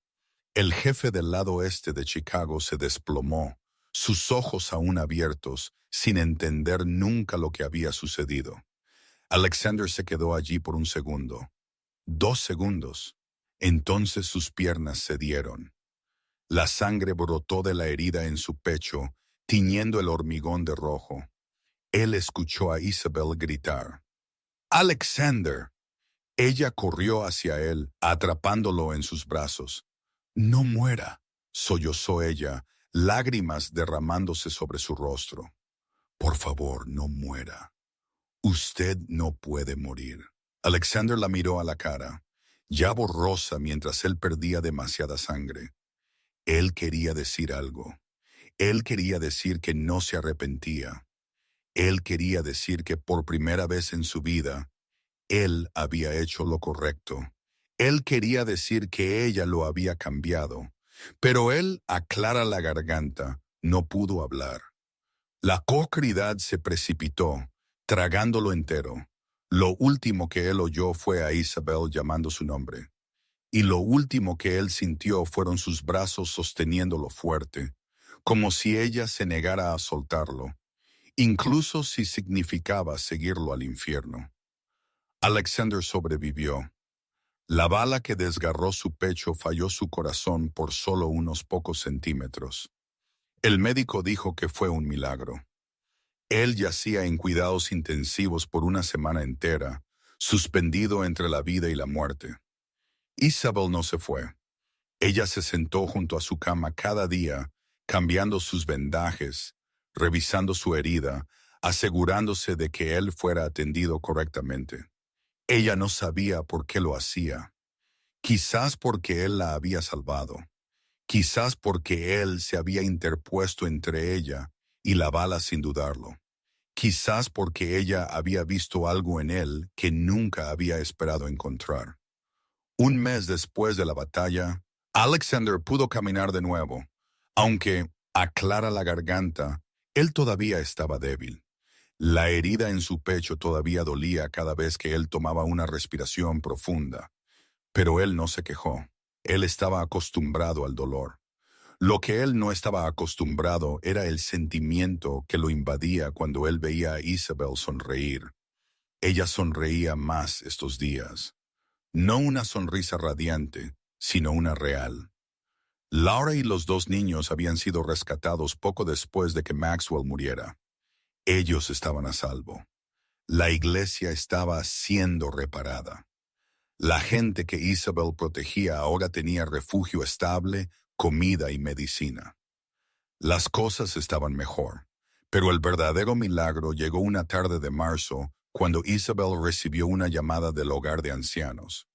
El jefe del lado este de Chicago se desplomó, sus ojos aún abiertos, sin entender nunca lo que había sucedido. Alexander se quedó allí por un segundo. 2 segundos. Entonces sus piernas cedieron. La sangre brotó de la herida en su pecho, tiñendo el hormigón de rojo. Él escuchó a Isabel gritar. ¡Alexander! Ella corrió hacia él, atrapándolo en sus brazos. «No muera», sollozó ella, lágrimas derramándose sobre su rostro. «Por favor, no muera. Usted no puede morir». Alexander la miró a la cara, ya borrosa mientras él perdía demasiada sangre. Él quería decir algo. Él quería decir que no se arrepentía. Él quería decir que por primera vez en su vida, él había hecho lo correcto. Él quería decir que ella lo había cambiado. Pero él, aclara la garganta, no pudo hablar. La cocridad se precipitó, tragándolo entero. Lo último que él oyó fue a Isabel llamando su nombre. Y lo último que él sintió fueron sus brazos sosteniéndolo fuerte, como si ella se negara a soltarlo, incluso si significaba seguirlo al infierno. Alexander sobrevivió. La bala que desgarró su pecho falló su corazón por solo unos pocos centímetros. El médico dijo que fue un milagro. Él yacía en cuidados intensivos por una semana entera, suspendido entre la vida y la muerte. Isabel no se fue. Ella se sentó junto a su cama cada día, cambiando sus vendajes, revisando su herida, asegurándose de que él fuera atendido correctamente. Ella no sabía por qué lo hacía. Quizás porque él la había salvado. Quizás porque él se había interpuesto entre ella y la bala sin dudarlo. Quizás porque ella había visto algo en él que nunca había esperado encontrar. Un mes después de la batalla, Alexander pudo caminar de nuevo, aunque, aclara la garganta, él todavía estaba débil. La herida en su pecho todavía dolía cada vez que él tomaba una respiración profunda. Pero él no se quejó. Él estaba acostumbrado al dolor. Lo que él no estaba acostumbrado era el sentimiento que lo invadía cuando él veía a Isabel sonreír. Ella sonreía más estos días. No una sonrisa radiante, sino una real. Laura y los dos niños habían sido rescatados poco después de que Maxwell muriera. Ellos estaban a salvo. La iglesia estaba siendo reparada. La gente que Isabel protegía ahora tenía refugio estable, comida y medicina. Las cosas estaban mejor, pero el verdadero milagro llegó una tarde de marzo cuando Isabel recibió una llamada del hogar de ancianos.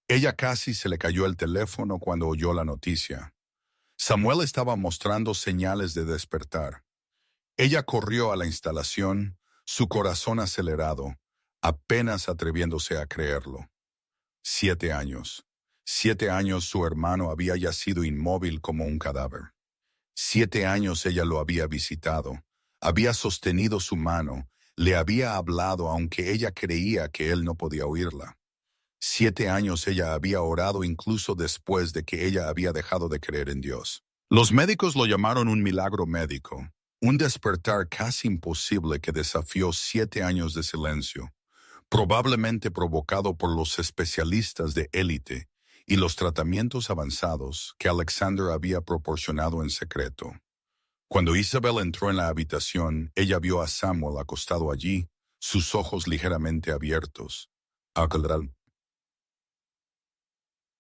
Ella casi se le cayó el teléfono cuando oyó la noticia. Samuel estaba mostrando señales de despertar. Ella corrió a la instalación, su corazón acelerado, apenas atreviéndose a creerlo. 7 años. 7 años su hermano había yacido inmóvil como un cadáver. 7 años ella lo había visitado, había sostenido su mano, le había hablado aunque ella creía que él no podía oírla. 7 años ella había orado incluso después de que ella había dejado de creer en Dios. Los médicos lo llamaron un milagro médico, un despertar casi imposible que desafió 7 años de silencio, probablemente provocado por los especialistas de élite y los tratamientos avanzados que Alexander había proporcionado en secreto. Cuando Isabel entró en la habitación, ella vio a Samuel acostado allí, sus ojos ligeramente abiertos.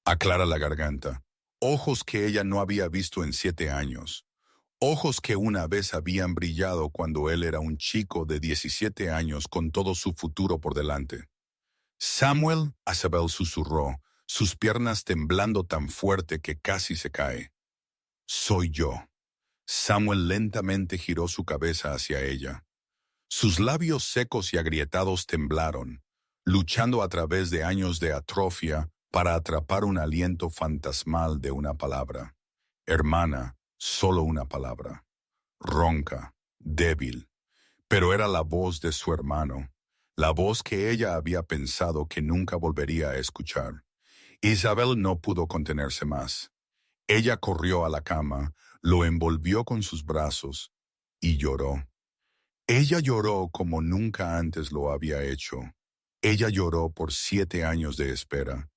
Aclara la garganta. Ojos que ella no había visto en 7 años. Ojos que una vez habían brillado cuando él era un chico de 17 años con todo su futuro por delante. Samuel, Isabel susurró, sus piernas temblando tan fuerte que casi se cae. Soy yo. Samuel lentamente giró su cabeza hacia ella. Sus labios secos y agrietados temblaron, luchando a través de años de atrofia para atrapar un aliento fantasmal de una palabra. Hermana, solo una palabra. Ronca, débil. Pero era la voz de su hermano, la voz que ella había pensado que nunca volvería a escuchar. Isabel no pudo contenerse más. Ella corrió a la cama, lo envolvió con sus brazos y lloró. Ella lloró como nunca antes lo había hecho. Ella lloró por 7 años de espera.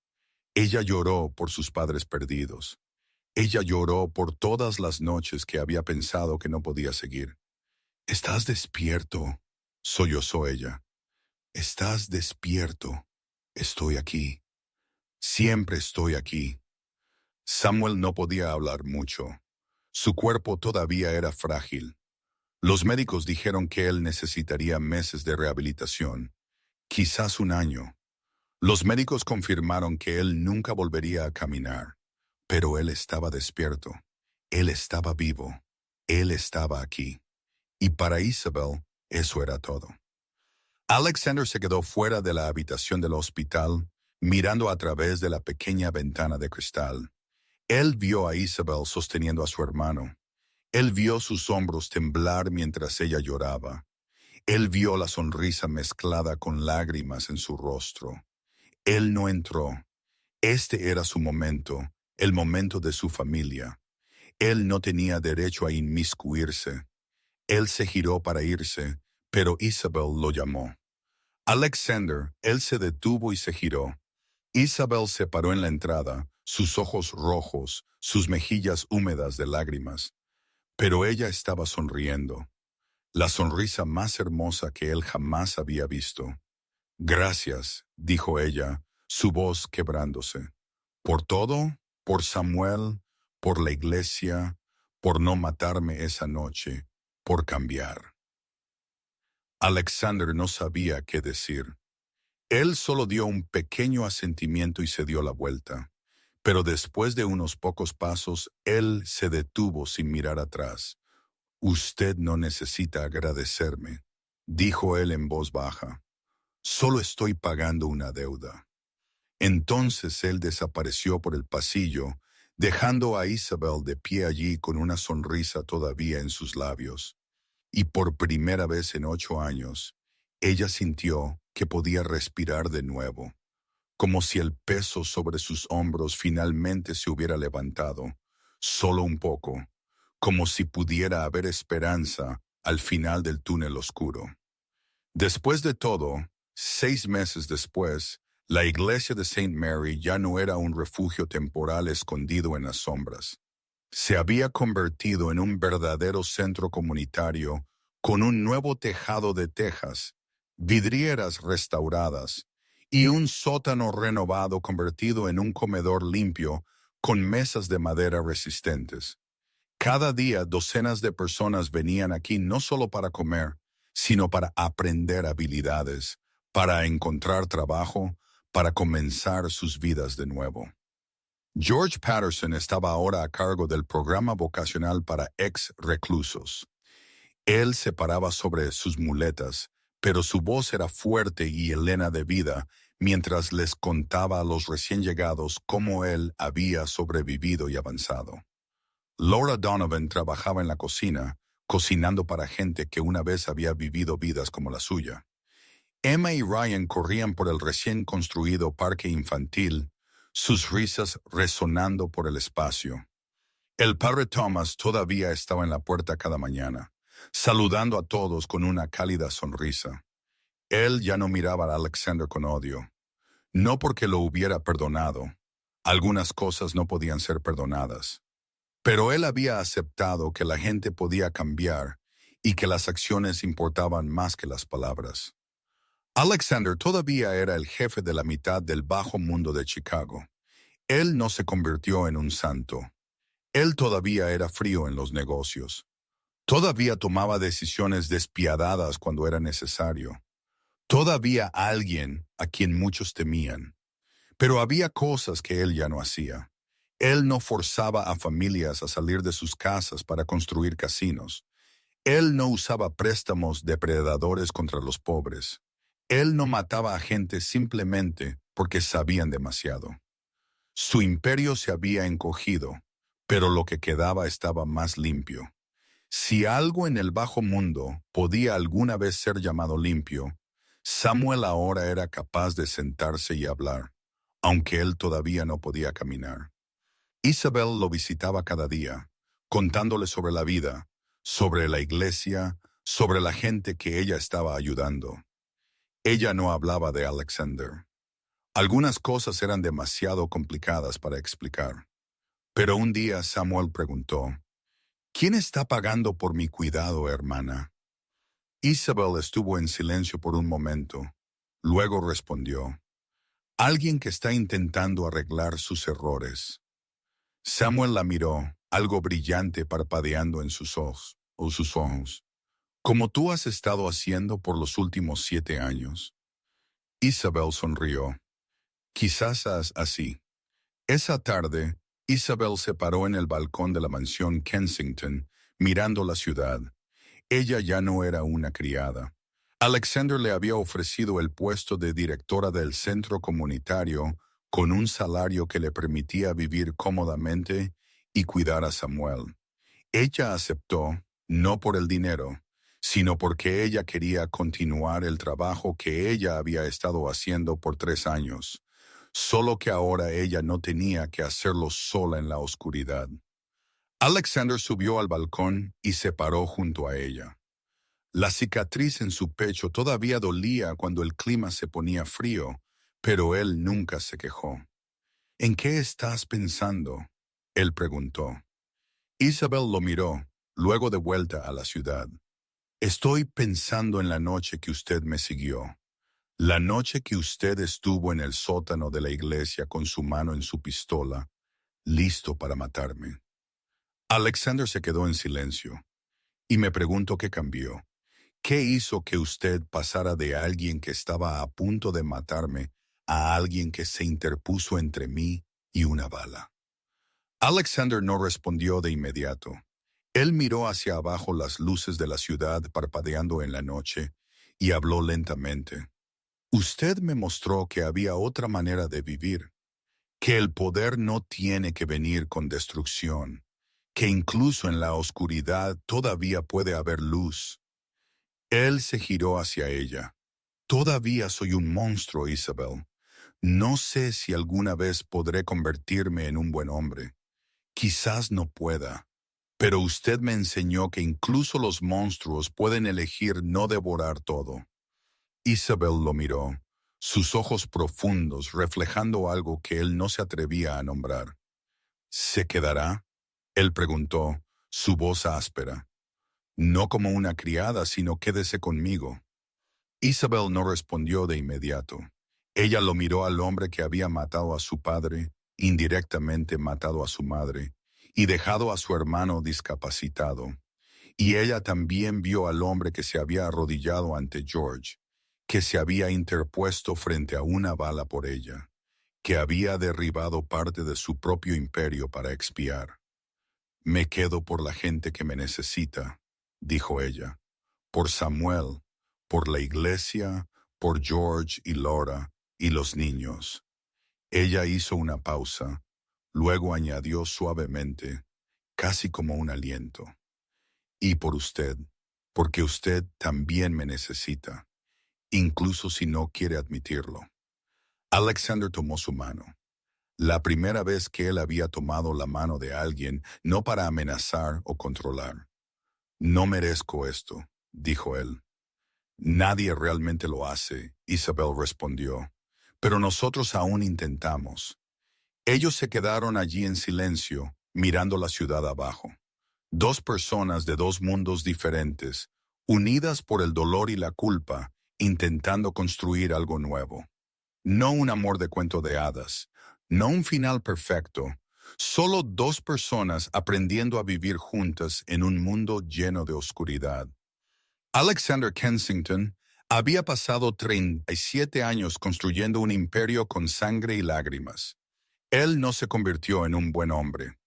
Ella lloró por sus padres perdidos. Ella lloró por todas las noches que había pensado que no podía seguir. «¿Estás despierto?», sollozó ella. «¿Estás despierto? Estoy aquí. Siempre estoy aquí». Samuel no podía hablar mucho. Su cuerpo todavía era frágil. Los médicos dijeron que él necesitaría meses de rehabilitación, quizás un año. Los médicos confirmaron que él nunca volvería a caminar, pero él estaba despierto. Él estaba vivo. Él estaba aquí. Y para Isabel, eso era todo. Alexander se quedó fuera de la habitación del hospital, mirando a través de la pequeña ventana de cristal. Él vio a Isabel sosteniendo a su hermano. Él vio sus hombros temblar mientras ella lloraba. Él vio la sonrisa mezclada con lágrimas en su rostro. Él no entró. Este era su momento, el momento de su familia. Él no tenía derecho a inmiscuirse. Él se giró para irse, pero Isabel lo llamó. Alexander, él se detuvo y se giró. Isabel se paró en la entrada, sus ojos rojos, sus mejillas húmedas de lágrimas. Pero ella estaba sonriendo, la sonrisa más hermosa que él jamás había visto. «Gracias», dijo ella, su voz quebrándose. «Por todo, por Samuel, por la iglesia, por no matarme esa noche, por cambiar». Alexander no sabía qué decir. Él solo dio un pequeño asentimiento y se dio la vuelta. Pero después de unos pocos pasos, él se detuvo sin mirar atrás. «Usted no necesita agradecerme», dijo él en voz baja. «Solo estoy pagando una deuda». Entonces él desapareció por el pasillo, dejando a Isabel de pie allí con una sonrisa todavía en sus labios. Y por primera vez en 8 años, ella sintió que podía respirar de nuevo, como si el peso sobre sus hombros finalmente se hubiera levantado, solo un poco, como si pudiera haber esperanza al final del túnel oscuro. Después de todo, 6 meses después, la iglesia de Saint Mary ya no era un refugio temporal escondido en las sombras. Se había convertido en un verdadero centro comunitario con un nuevo tejado de tejas, vidrieras restauradas y un sótano renovado convertido en un comedor limpio con mesas de madera resistentes. Cada día docenas de personas venían aquí no solo para comer, sino para aprender habilidades, para encontrar trabajo, para comenzar sus vidas de nuevo. George Patterson estaba ahora a cargo del programa vocacional para ex-reclusos. Él se paraba sobre sus muletas, pero su voz era fuerte y helena de vida mientras les contaba a los recién llegados cómo él había sobrevivido y avanzado. Laura Donovan trabajaba en la cocina, cocinando para gente que una vez había vivido vidas como la suya. Emma y Ryan corrían por el recién construido parque infantil, sus risas resonando por el espacio. El padre Thomas todavía estaba en la puerta cada mañana, saludando a todos con una cálida sonrisa. Él ya no miraba a Alexander con odio, no porque lo hubiera perdonado. Algunas cosas no podían ser perdonadas. Pero él había aceptado que la gente podía cambiar y que las acciones importaban más que las palabras. Alexander todavía era el jefe de la mitad del bajo mundo de Chicago. Él no se convirtió en un santo. Él todavía era frío en los negocios. Todavía tomaba decisiones despiadadas cuando era necesario. Todavía alguien a quien muchos temían. Pero había cosas que él ya no hacía. Él no forzaba a familias a salir de sus casas para construir casinos. Él no usaba préstamos depredadores contra los pobres. Él no mataba a gente simplemente porque sabían demasiado. Su imperio se había encogido, pero lo que quedaba estaba más limpio. Si algo en el bajo mundo podía alguna vez ser llamado limpio, Samuel ahora era capaz de sentarse y hablar, aunque él todavía no podía caminar. Isabel lo visitaba cada día, contándole sobre la vida, sobre la iglesia, sobre la gente que ella estaba ayudando. Ella no hablaba de Alexander. Algunas cosas eran demasiado complicadas para explicar. Pero un día Samuel preguntó, ¿quién está pagando por mi cuidado, hermana? Isabel estuvo en silencio por un momento. Luego respondió, alguien que está intentando arreglar sus errores. Samuel la miró, algo brillante parpadeando en sus ojos. Como tú has estado haciendo por los últimos 7 años. Isabel sonrió. Quizás así. Esa tarde, Isabel se paró en el balcón de la mansión Kensington, mirando la ciudad. Ella ya no era una criada. Alexander le había ofrecido el puesto de directora del centro comunitario con un salario que le permitía vivir cómodamente y cuidar a Samuel. Ella aceptó, no por el dinero, sino porque ella quería continuar el trabajo que ella había estado haciendo por 3 años, solo que ahora ella no tenía que hacerlo sola en la oscuridad. Alexander subió al balcón y se paró junto a ella. La cicatriz en su pecho todavía dolía cuando el clima se ponía frío, pero él nunca se quejó. ¿En qué estás pensando?, él preguntó. Isabel lo miró, luego de vuelta a la ciudad. Estoy pensando en la noche que usted me siguió. La noche que usted estuvo en el sótano de la iglesia con su mano en su pistola, listo para matarme. Alexander se quedó en silencio. Y me pregunto qué cambió. ¿Qué hizo que usted pasara de alguien que estaba a punto de matarme a alguien que se interpuso entre mí y una bala? Alexander no respondió de inmediato. Él miró hacia abajo las luces de la ciudad parpadeando en la noche y habló lentamente. Usted me mostró que había otra manera de vivir, que el poder no tiene que venir con destrucción, que incluso en la oscuridad todavía puede haber luz. Él se giró hacia ella. Todavía soy un monstruo, Isabel. No sé si alguna vez podré convertirme en un buen hombre. Quizás no pueda. Pero usted me enseñó que incluso los monstruos pueden elegir no devorar todo. Isabel lo miró, sus ojos profundos reflejando algo que él no se atrevía a nombrar. ¿Se quedará? Él preguntó, su voz áspera. No como una criada, sino quédese conmigo. Isabel no respondió de inmediato. Ella lo miró al hombre que había matado a su padre, indirectamente matado a su madre, y dejado a su hermano discapacitado. Y ella también vio al hombre que se había arrodillado ante George, que se había interpuesto frente a una bala por ella, que había derribado parte de su propio imperio para expiar. Me quedo por la gente que me necesita, dijo ella, por Samuel, por la iglesia, por George y Laura y los niños. Ella hizo una pausa, luego añadió suavemente, casi como un aliento. Y por usted, porque usted también me necesita, incluso si no quiere admitirlo. Alexander tomó su mano. La primera vez que él había tomado la mano de alguien, no para amenazar o controlar. No merezco esto, dijo él. Nadie realmente lo hace, Isabel respondió. Pero nosotros aún intentamos. Ellos se quedaron allí en silencio, mirando la ciudad abajo. Dos personas de dos mundos diferentes, unidas por el dolor y la culpa, intentando construir algo nuevo. No un amor de cuento de hadas, no un final perfecto, solo dos personas aprendiendo a vivir juntas en un mundo lleno de oscuridad. Alexander Kensington había pasado 37 años construyendo un imperio con sangre y lágrimas. Él no se convirtió en un buen hombre.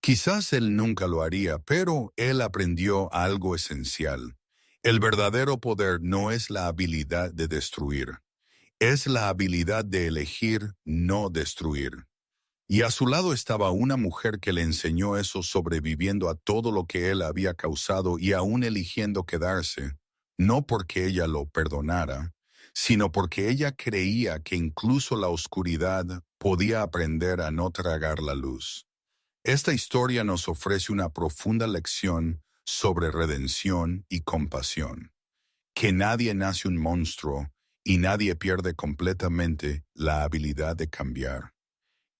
Quizás él nunca lo haría, pero él aprendió algo esencial. El verdadero poder no es la habilidad de destruir, es la habilidad de elegir no destruir. Y a su lado estaba una mujer que le enseñó eso sobreviviendo a todo lo que él había causado y aún eligiendo quedarse, no porque ella lo perdonara, sino porque ella creía que incluso la oscuridad podía aprender a no tragar la luz. Esta historia nos ofrece una profunda lección sobre redención y compasión, que nadie nace un monstruo y nadie pierde completamente la habilidad de cambiar,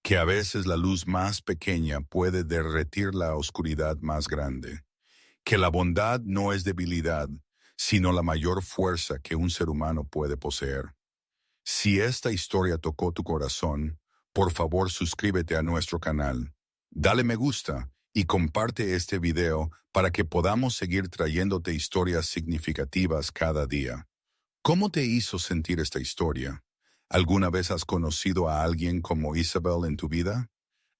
que a veces la luz más pequeña puede derretir la oscuridad más grande, que la bondad no es debilidad, sino la mayor fuerza que un ser humano puede poseer. Si esta historia tocó tu corazón, por favor suscríbete a nuestro canal, dale me gusta y comparte este video para que podamos seguir trayéndote historias significativas cada día. ¿Cómo te hizo sentir esta historia? ¿Alguna vez has conocido a alguien como Isabel en tu vida?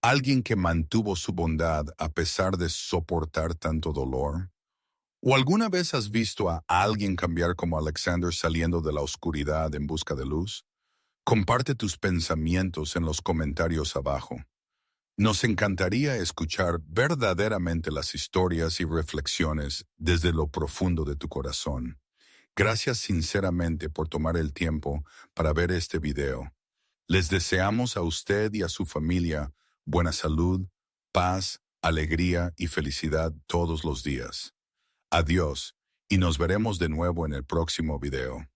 ¿Alguien que mantuvo su bondad a pesar de soportar tanto dolor? ¿O alguna vez has visto a alguien cambiar como Alexander saliendo de la oscuridad en busca de luz? Comparte tus pensamientos en los comentarios abajo. Nos encantaría escuchar verdaderamente las historias y reflexiones desde lo profundo de tu corazón. Gracias sinceramente por tomar el tiempo para ver este video. Les deseamos a usted y a su familia buena salud, paz, alegría y felicidad todos los días. Adiós, y nos veremos de nuevo en el próximo video.